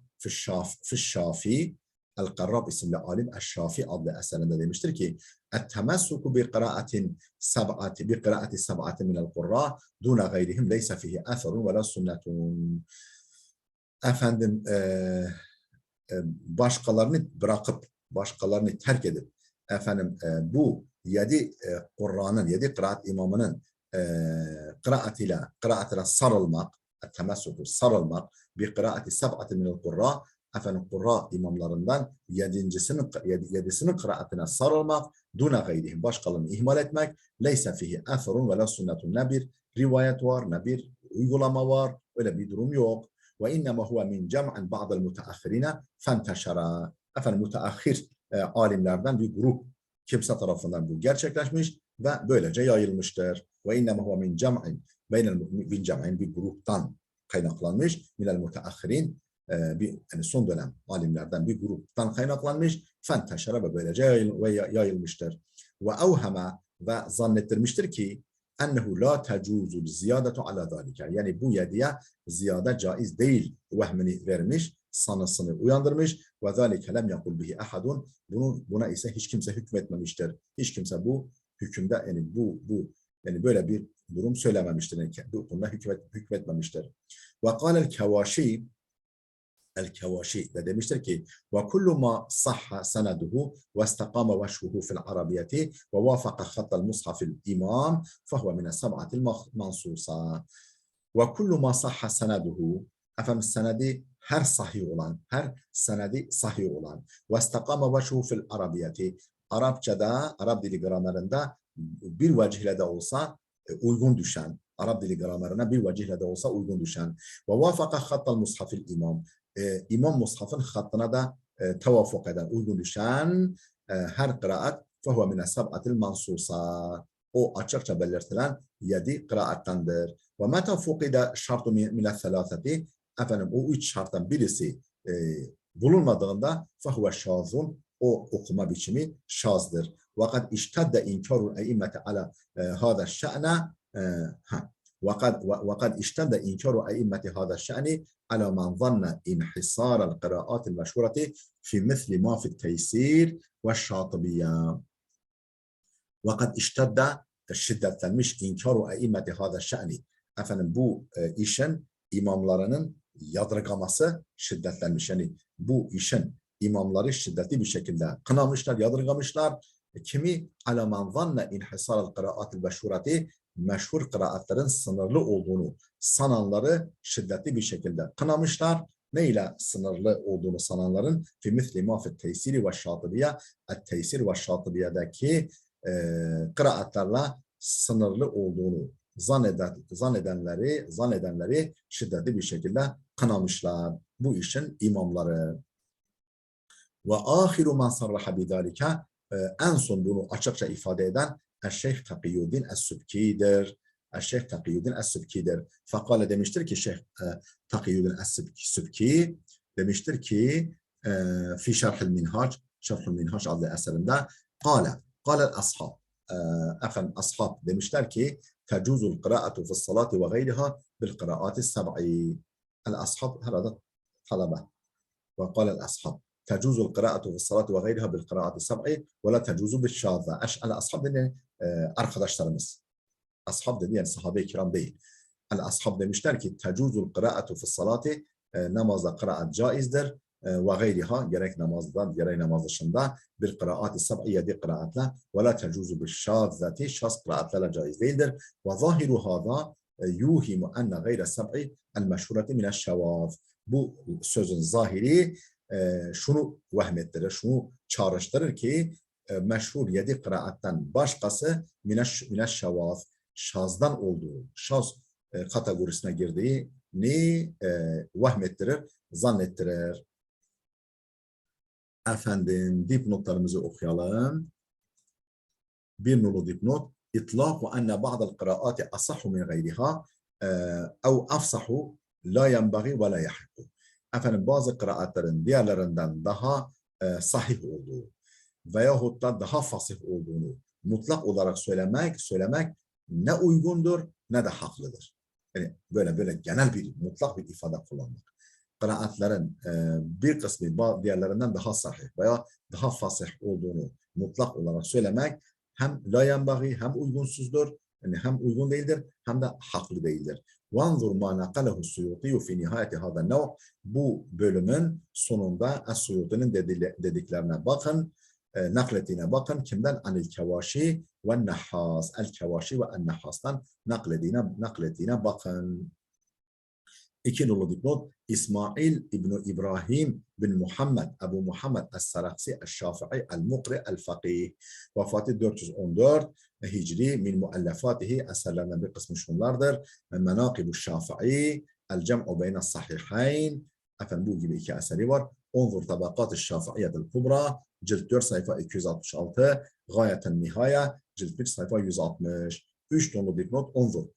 fi'ş-Şafi El-Qarrab isimli alim Eş-Şafi adlı eserinde demiştir ki et-temessuku bi kıraatin sab'ati minel kurra duna gayrihim leyse fihi eserun ve la sünnetun. Efendim başkalarını bırakıp başkalarını terk edip efendim bu 7 Kur'an'ın 7 kıraat imamının kıraatine sarılmak, temessüku sarılmak, bir kıraati sab'ati minel kurra efendim kurra imamlarından yedisinin kıraatine sarılmak, duna gayrihim başkalarını ihmal etmek, leyse fihi eferun ve la sünnetun, ne bir rivayet var, ne bir uygulama var, öyle bir durum yok. Ve innema huve min cem'an ba'del müteahhirine fenteşara. Efendim müteahhir alimlerden bir grup kimse tarafından bu gerçekleşmiş ve böylece yayılmıştır. Ve innema huve min cem'in bir gruptan kaynaklanmış. Minel müteahhirin yani son dönem alimlerden bir gruptan kaynaklanmış. Fenteşara ve böylece yayılmıştır. Ve evheme ve zannettirmiştir ki ennehu la tecuzul ziyadetu ala zalika. Yani bu yediye ziyade caiz değil vehmini vermiş, sanısını uyandırmış. Ve zalike lem yakul bihi ahadun. Buna ise hiç kimse hükmetmemiştir. Hiç kimse bu hükümde yani böyle bir durum söylememiştir. Yani bu konuda hükmetmemiştir. Ve kâlel kevaşi de demiştir ki ve kullu ma sahha seneduhu ve istakama veşhuhu fil arabiyeti ve vafaka hattal mushafil imam fehuve mine sab'atil mansusa. Ve kullu ma sahha seneduhu efendim senedi her senedi sahih olan ve istakama veşhuhu fil arabiyeti Arapçada, Arap dili gramerinde bir vecihle de olsa uygun düşen, Arap dili gramerine bir vecihle de olsa uygun düşen ve vafaka hattal mushafil imam İmam Mushaf'ın hattına da tevafuk eden, uygun düşen her kıraat فَهُوَ مِنَ سَبْعَةِ الْمَنْسُوسَةِ O açıkça belirtilen 7 kıraattandır. وَمَتَى فُقِدَ شَرْطُ مِنَ الثَّلَاثَةِ Efendim o 3 şarttan birisi bulunmadığında فَهُوَ شَاذٌ O okuma biçimi şazdır. وَقَدْ اِشْتَدَّ اِنْكَارُ الْاِمَّةِ عَلَى هَذَا الشَّأْنَ وقد اشتد إنكار أئمة هذا الشأن على من ظن انحصار القراءات المشهورة في مثل ما في التيسير والشاطبية. وقد اشتد şiddetlenmiş inkaru a'immeti hâzâ şe'ni. Efendim bu işin imamlarının yadırgaması şiddetlenmiş. Yani bu işin imamları şiddetli bir şekilde kınamışlar, yadırgamışlar. Kimi ala man zanne inhisar al-qira'atil meşhurati meşhur kıraatlerin sınırlı olduğunu sananları şiddetli bir şekilde kınamışlar. Ne ile sınırlı olduğunu sananların fi misli ma fi teysiri ve şatibiye et-teysir ve şatibiyedeki kıraatlarla sınırlı olduğunu zannedenleri şiddetli bir şekilde kınamışlar. Bu işin imamları. Ve ahiru man sarraha bidalike en son bunu açıkça ifade eden Şeyh Takiyüddin Es-Sübki'dir. Şeyh Takiyüddin Es-Sübki'dir. Fakale demiştir ki Şeyh Takiyüddin Es-Sübki demiştir ki في شرح المنهاج شرح المنهاج adlı eserinde قال الأصحاب efendim ashab demişler ki تجوز القراءة في الصلاة وغيرها بالقراءات السبع الأصحاب herhalde talebe وقال الأصحاب تجوز القراءة في الصلاة وغيرها بالقراءات السبع ولا تجوز بالشاذة الأصحاب dedi arkadaşlarımız ashab dedi yani sahabe-i kiram değil el-ashab demişler ki tecuzul kıraatu fi salati namazda kıraat caizdir ve gayriha gerek namazda gerek namaz dışında bir kıraat-ı sab'i yedi kıraatla ve la tecuzu bil şazzati şaz kıraatla caiz değildir ve zahiru hada yuhimu enne gayre sab'i el meşhurati minel şevaz bu sözün zahiri şunu vehmettirir, şunu çağrıştırır ki meşhur yedi kıraattan başkası minel şevaz şazdan olduğu, şaz kategorisine girdiğini vehmettirir, zannettirir. Efendim dipnotlarımızı okuyalım. Bir nolu dipnot. İtlâku enne ba'del kıraati asahhu min gayriha ev afsahu la yenbaghi ve la yahikku. Efendim bazı kıraatların diğerlerinden daha sahih olduğu veyahut da daha fasih olduğunu mutlak olarak söylemek ne uygundur ne de haklıdır. Yani böyle genel bir mutlak bir ifade kullanmak. Kıraatların bir kısmı diğerlerinden daha sahih veya daha fasih olduğunu mutlak olarak söylemek hem la yenbaghi hem uygunsuzdur, yani hem uygun değildir hem de haklı değildir. وَانْظُرْ مَا نَقَلَهُ السُّيُوطِيُّ فِي نِهَايَةِ هَذَا النَّوْعِ Bu bölümün sonunda Es-Suyuti'nin dediklerine bakın, nakletine bakın. Kimden? Anil-Kevaşi ve Nehhas. El-Kevaşi ve En-Nehhas'tan nakletine bakın. İki nolu dipnot. İsmail İbni İbrahim bin Muhammed Ebu Muhammed Es-Saraksi Es-Şafii El-Mukri El-Fakih. Vefatı 414 Hicri min muallafatihi eserlerinden bir kısmı şunlardır. Menâkibu Şafii El-Cem'u beyne sahihayn. Efendim bu gibi iki eseri var. Onzur tabakat-ı Şafiiye'l Kubra cilt 4 sayfa 266 Gayeten Nihaya cilt 1 sayfa 160. 3 nolu dipnot. Onzur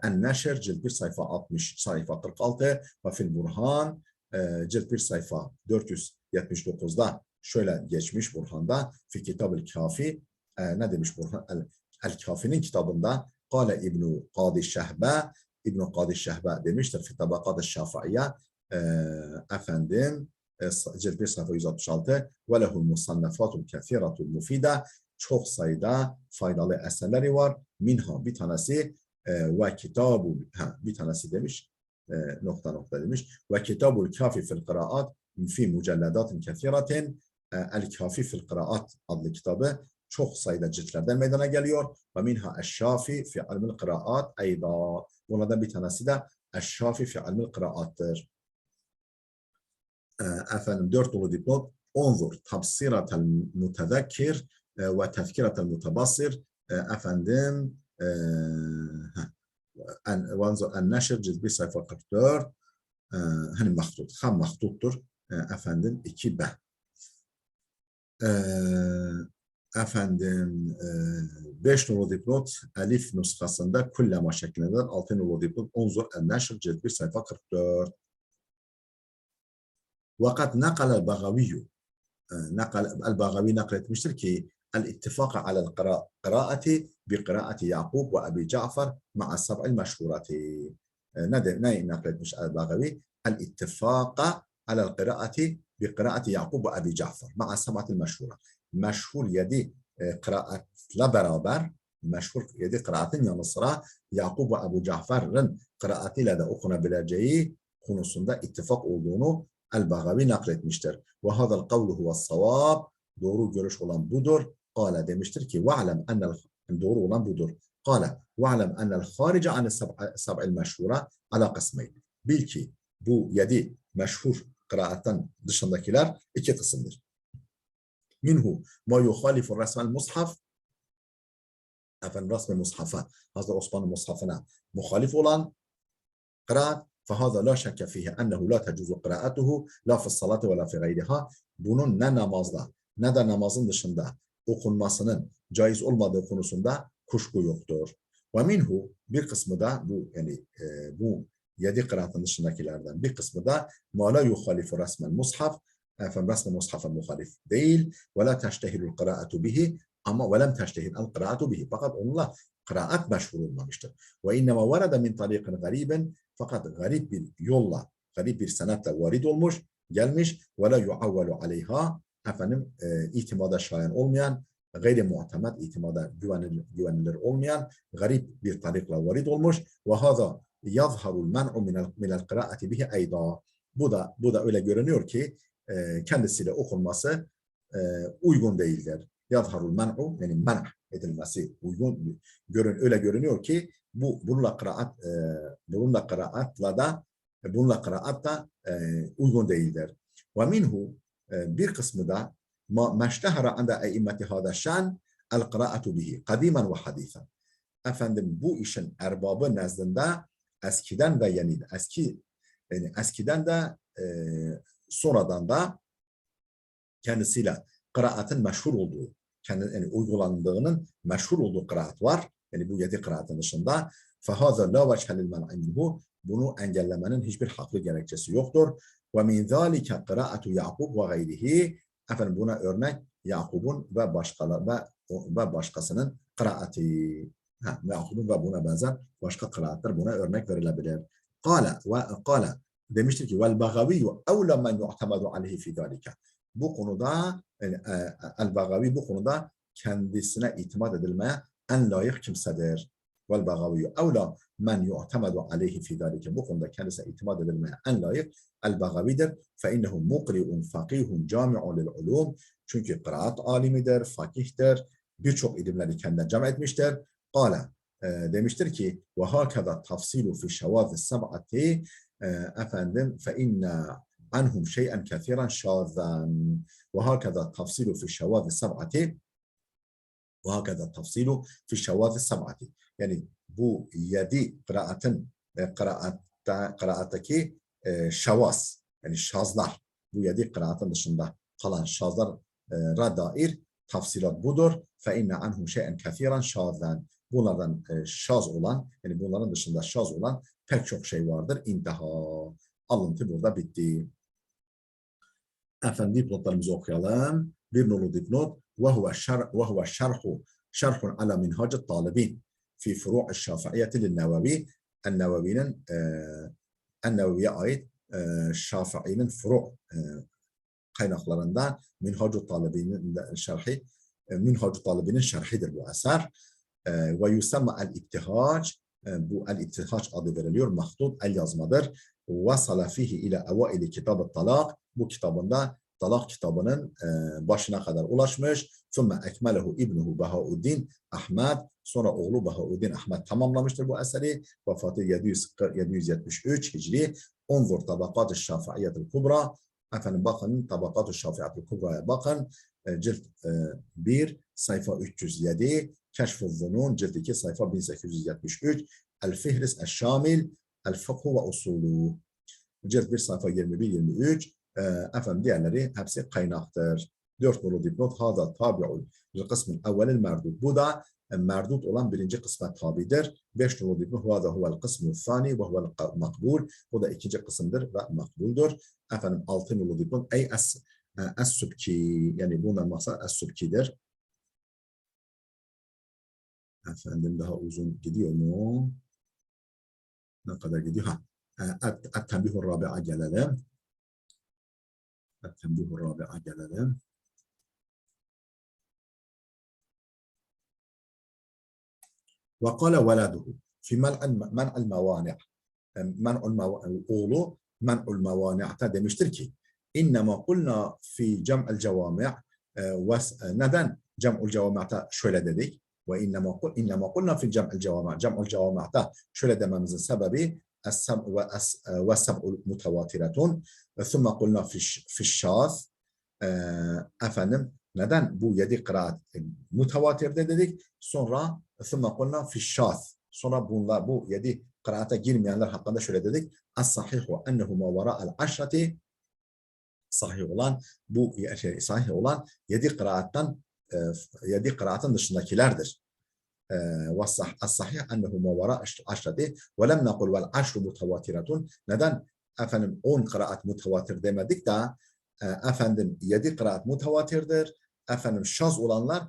En-Neşr cilt 1 sayfa 60 sayfa 46 ve fil Burhan cilt 1 sayfa 479'da şöyle geçmiş Burhan'da fi kitab-ı kafi ne demiş Burhan el-Kafi'nin kitabında Kale İbn-i Qadi Şehbe İbn-i Qadi Şehbe demiştir fi tabakat-ı Şafiiye efendim cilt 1 sayfa 166 ve lehul musannefatul kethiratul mufide çok sayıda faydalı eserleri var. Minha bir tanesi ve kitabu bir tanesi demiş nokta demiş ve kitabul kafi fil kıraat fi mücelledatin kethiratin el kafi fil kıraat adlı kitabı çok sayıda ciltlerden meydana geliyor ve minha eşşafi fi ilmil kıraat ayda bunlardan bir tanesi de eşşafi fi ilmil kıraattır. Efendim 4 dolu dipnot onzur tabsiratel mutezekkir ve tezkiratel mutebassir efendim وانظر النشر cilt 1 sayfa 44 hani mahdut, ham mahduttur efendim 2b efendim 5 nolu dipnot elif nuskasında kullama şeklindedir 6 nolu dipnot onzur el-neşr cilt 1 sayfa 44 vakat nakal el-Bagavi el-Bagavi nakletmiştir ki الاتفاق على القراءة بقراءة يعقوب وأبي جعفر مع السبع المشهورات نقلت الباغوي الاتفاق على القراءة بقراءة يعقوب وأبي جعفر مع السبعة المشهورة مشهور يدي قراءة لا برابر مشهور يدي قراءة yanı sıra Yakub ve Ebu Cafer'in kıraatiyle de okunabileceği konusunda ittifak olduğunu El-Bagavi nakletmiştir. Ve hadal kavlu huve's-savab doğru görüş olan budur. Kale demiştir ki ve'lem ennel doğru olan budur. Kale ve'lem ennel harice an sab'il meşhura ala kısmeyn. Bil ki bu 7 meşhur kıraatten dışındakiler 2 kısımdır. Minhu ma yukhalifu resmel mushaf efendim resmi mushafa Hazreti Osman'ın mushafına muhalif olan kıraat فهذا لا شك فيه أنه لا تجوز قراءته لا في الصلاة ولا في غيرها. Bunun ne namazda ne de namazın dışında okunmasının caiz olmadığı konusunda kuşku yoktur. Ve minhu bir kısmı da bu yani bu 7 kıraatın dışındakilerden bir kısmı da ma la yukhalifu resmel mushaf efendim resmi mushaf muhalif değil. Ve la teştehirul kıraatu bihi ama ve lem teştehir el kıraatu bihi. Fakat onunla kıraat meşhur olmamıştır. Ve innema varada min tariqin gariben fakat garip bir yolla, garip bir senetle varid olmuş, gelmiş ve la yuavvalu aleyha efendim itimada şayan olmayan, gayri muhtemet, itimada güvenilir olmayan garip bir tarikla varid olmuş ve hâzâ yazharul men'u minel kıraati bihi eyda. Bu da öyle görünüyor ki kendisiyle okunması uygun değildir. Yazharul men'u yani men' edilmesi uygun öyle görünüyor ki bununla kıraat da uygun değildir. Ve minhu bir kısmı da meştehara anda e'immeti hâdâ şan el kıraatu bihi kadimen ve hadîfen. Efendim bu işin erbabı nezdinde eskiden ve yeniden eskiden de sonradan da kendisiyle kıraatın meşhur olduğu, yani uygulandığının meşhur olduğu kıraat var. Yani bu 7 kıraatın dışında فَهَذَا لَا وَجْهَ لِلْمَنْعِ مِنْهُ bunu engellemenin hiçbir haklı gerekçesi yoktur. وَمِنْ ذَٰلِكَ قِرَاءَةُ يَعْقُبْ وَغَيْرِهِ efendim buna örnek Yakub'un ve başkasının kıraati. Yakub'un ve buna benzer başka kıraatler buna örnek verilebilir. Kâle demiştir ki وَالْبَغَوِيُّ اَوْلَ مَنْ يُعْتَمَدُ عَلَيْهِ فِي ذَٰلِكَ bu konuda El-Bagavi bu konuda kendisine itimat edilmeye en layık kimsedir. Vel-Bagavi evla men yu'temadu aleyhi fi zalike bu konuda kendisine itimat edilmeye en layık El-Bagavi'dir. Fe innehu muqri'un fakihun cami'un lil ulum çünkü kıraat alimidir, fakihtir, birçok ilimleri kendine cam etmiştir. Kâle demiştir ki ve hâkeza tafsilu fi şevâz-ı seb'ati efendim fe inna عنهم شيئا كثيرا شاذا وهكذا التفصيل في الشواذ السبعة yani bu 7 kıraattaki şavaz yani şazlar bu 7 kıraatın dışında kalan şazlara dair tafsilat budur. فَاِنَّ عَنْهُمْ شَيْئًا كَثِيرًا شَاذًا bunlardan şaz olan yani bunların dışında şaz olan pek çok şey vardır. İntiha. Alıntı burada bitti. Efendim dipnotlarımızı okuyalım. Bir nolu dipnot. وَهُوَ شَرْحٌ عَلَى مِنْهَاجِ الطَّالِبِينَ fi furu' şafi'iyyeti lin-Nevevi Ennevevi'ye ait Şafii'nin furu' kaynaklarından Minhaj-ı Talibi'nin şerhidir bu eser. Ve yusamma el-ibtihac bu el-ibtihac adı veriliyor. Mahdud el yazmadır. Vasala fihi ila evaili kitab-ı talak bu kitabında talak kitabının başına kadar ulaşmış. Sonra ekmelehu ibnuhu Bahauddin Ahmed sonra oğlu Bahauddin Ahmed tamamlamıştır bu eseri. Vefatı 773 Hicri. Onzur tabakat-ı şafi'iyyet-i kubra efendim bakın tabakat-ı şafi'iyyet-i kubra'ya bakın. Cilt 1 sayfa 307 Keşf-ı Zunun cilt 2 sayfa 1873 El-Fihris El-Şamil El-Fıkhu ve Usulü cilt 1 sayfa 21-23 efendim diğerleri hepsi kaynaktır. 4 nolu dipnot hâzâ tabi'ul kısmın evvelil merdud bu da merdud olan birinci kısma tabidir. 5 nolu dipnot hâzâ huvel kısmı thani ve huvel makbul bu da ikinci kısımdır ve makbuldur. Efendim 6 nolu dipnot ey Es-Sübki yani bundan maksat Es-Sübki'dir. Efendim daha uzun gidiyor mu? Ne kadar gidiyor? Et-Tembihur Rabi'a gelelim. Et-Tembihur Rabi'a gelelim. وقال ولده في منع الموانع oğlu منع الموانع demiştir ki İnnemâ kulna fi cem'el cevâmi' neden cem'ul cevâmi'ta şöyle dedik ve innemâ kulna fi cem'el cevâmi'ta şöyle dememizin sebebi ve seb'ul mutevatiretun thumma kulna fi şâz efendim neden bu 7 kıraat mutevatirde dedik sonra thumma kulna fi şâz sonra bu 7 kıraata girmeyenler hakkında şöyle dedik as-sahihu ennehu ma vara'al aşrati sahih olan 7 kıraatın dışındakilerdir. As-sahih ennehu ma vara aşrati ve lem naqul vel aşru mutevatiratun neden efendim 10 kıraat mutavatir demedik de Efendim 7 kıraat mutavatirdir. Efendim şaz olanlar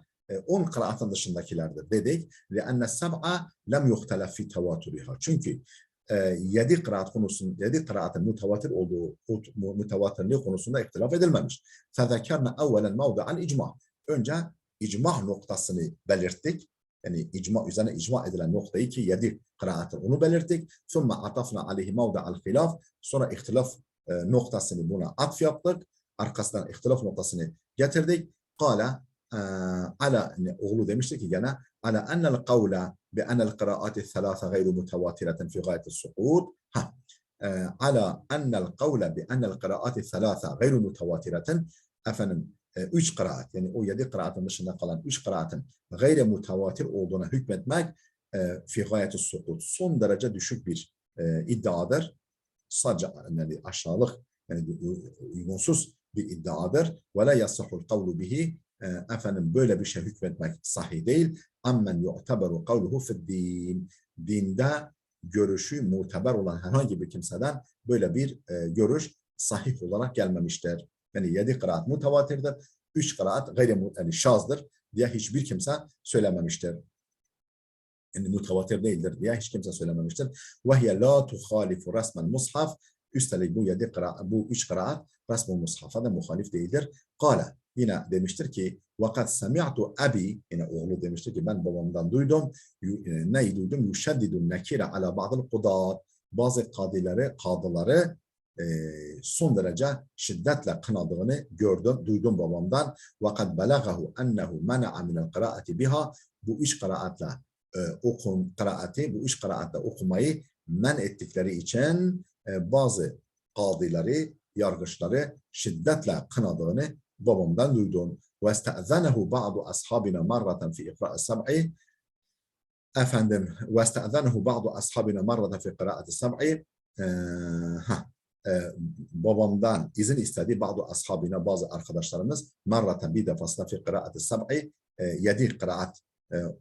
10 kıraatın dışındakilerdir dedik. لأن السبعة لم يختلف في تواترها. Çünkü 7 kıraat konusunda 7 kıraatın mutavatir olduğu mutavatirliği konusunda ihtilaf edilmemiş. فذكرنا أولا موضع الإجماع. Önce icma noktasını belirttik. Yani icma üzerine icma edilen noktayı ki 7 kıraatın onu belirttik. ثم عطفنا عليه موضع الخلاف. Sonra ihtilaf noktasını buna atf yaptık. Arkasından ihtilaf noktasını getirdik. Kâle ala oğlu demişti ki gene ala ennel kavle bi enel kıraati thelâfe gayru mutevatiretin fi gayeti suqud. Ala ennel kavle bi enel kıraati thelâfe gayru mutevatiretin. Efendim 3 kıraat yani o 7 kıraatın dışında kalan 3 kıraatın gayri mutavatir olduğuna hükmetmek fi gayeti suqud son derece düşük bir iddiadır. Sadece yani aşağılık yani uygunsuz bir iddiadır. Ve la yasihul kavlu bihi. Efendim böyle bir şey hükmetmek sahih değil. Ammen yu'teberu kavluhu fi'd-din. Dinde görüşü muteber olan herhangi bir kimseden böyle bir görüş sahih olarak gelmemiştir. Yani 7 kıraat mutavatirdir. 3 kıraat yani şazdır diye hiçbir kimse söylememiştir. Yani mutavatir değildir diye hiç kimse söylememiştir. وَهِيَ لَا تُخَالِفُ رَسْمَ الْمُصْحَفِ. Üstelik bu 3 kıraat resm-i mushafa da muhalif değildir. Kale yine demiştir ki وَقَدْ سَمِعْتُ أَبِي yine oğlu demiştir ki ben babamdan duydum. Neyi duydum? يُشَدِّدُ النَّكِيرَ عَلَى بَعْضِ الْقُضَاتِ. Bazı kadıları son derece şiddetle kınadığını duydum babamdan. وَقَدْ بَلَغَهُ أَنَّهُ مَنَعَ مِنَ الْقِرَاءَةِ بِهَا. Bu 3 kıraatle bu 3 kıraatle okumayı men ettikleri için bazı kadıları, yargıçları şiddetle kınadığını babamdan duydum. وَاسْتَأْذَنَهُ بَعْضُ أَصْحَابِنَا مَرَّةً فِي إِقْرَاءِ السَّبْعِ. Efendim وَاسْتَأْذَنَهُ بَعْضُ أَصْحَابِنَا مَرَّةً فِي قِرَاءَةِ السَّبْعِ. Babamdan izin istedi bazı ashabına bazı arkadaşlarımız marraten bir defasında fi kıraati sab'i 7 kıraat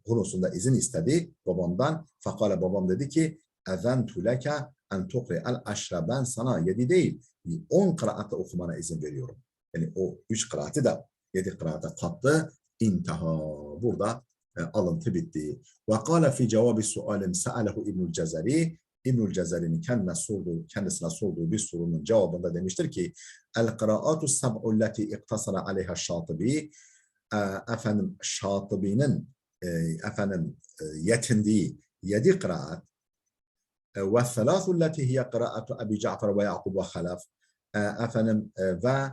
konusunda izin istedi babamdan. Fakale babam dedi ki ezentu leke en tukri'el aşra, ben sana 7 değil 10 kıraatle okumana izin veriyorum. Yani o 3 kıraati de 7 kıraate kattı. İntaha. Burada alıntı bitti. Ve kâle fi cevabi sualin se'alehu İbnül Cezeri. İbnül Cezeri'nin kendisine sorduğu bir sorunun cevabında demiştir ki el-kıraatu sab'u leti iktasara aleyha Şatibi. Efendim Şatibi'nin yetindiği 7 kıraat ve thelâthu leti hiye kıraatu Ebi Cafer ve Yaqub ve Halaf. Efendim ve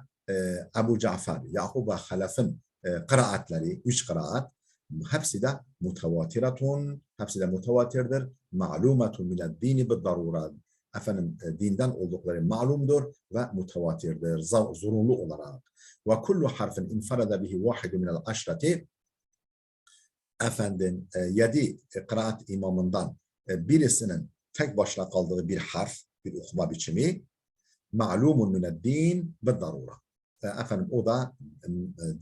Ebu Cafer, Yaqub ve Halaf'ın kıraatleri 3 kıraat hepsi de mutavatiratun, hepsi de mutavatirdir. Ma'lumatun mined-dini bid-darura. Efendim dinden oldukları malumdur ve mutavatirdir zorunlu olarak. Ve kullu harfin infarada bihi vahidu minel aşrati. Efendim 7 kıraat imamından birisinin tek başına kaldığı bir harf, bir okuma biçimi ma'lumun mined-din bid-darura. Efendim o da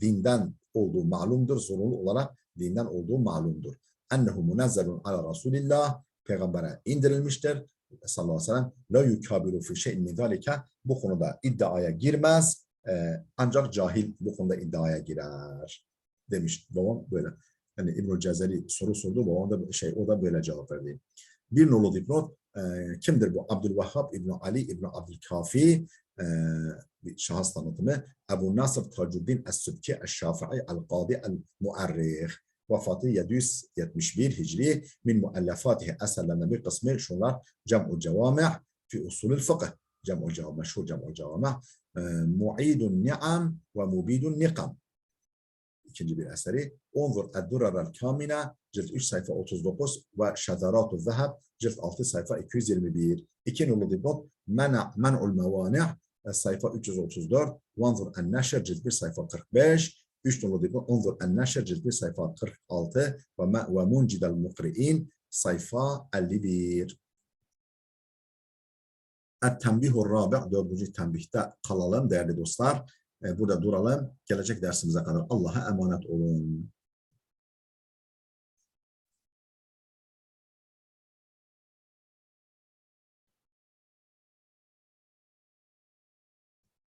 dinden olduğu malumdur, zorunlu olarak dinden olduğu malumdur. Ennehu munazzelun ala Resulillah, peygambere indirilmiştir sallallahu aleyhi ve sellem. La yukabiru fi şey'in min zalike, bu konuda iddiaya girmez. Ancak cahil bu konuda iddiaya girer demiş babam böyle. Yani İbnül Cezeri soru sordu, babam da o da böyle cevap verdi. Bir nolu dipnot, kimdir bu? Abdülvahhab İbn Ali İbn Abdülkafi, bir şahıs tanıtımı. Ebu Nasr Tacuddin Es-Sübki Es-Şafii El-Qadi El-Muarrih. Vefatı 771 Hicri. Min muallafatihi eserlerine bir kısmı şunlar. Cem'u Cevami' fi usulül fıkıh. Cem'u Cevami', meşhur Cem'u Cevami'. Mu'idun Ni'am ve Mubidun Nikam. İkinci bir eseri. Unzur Ed-Durarel Kamina, cilt 3 sayfa 39 ve Şezaratü Zehab, cilt 6 sayfa 221. İki nolu dipnot. Men'ul Mevani', sayfa 334. Unzur En-Neşr, cilt 1 sayfa 45. 3 nolu dipnot. Unzur En-Neşr, cilt 1 sayfa 46 ve Muncidel Mukri'in, sayfa 51. Et-Tembihur Rabi', 4. tembihte kalalım değerli dostlar. Burada duralım. Gelecek dersimize kadar Allah'a emanet olun.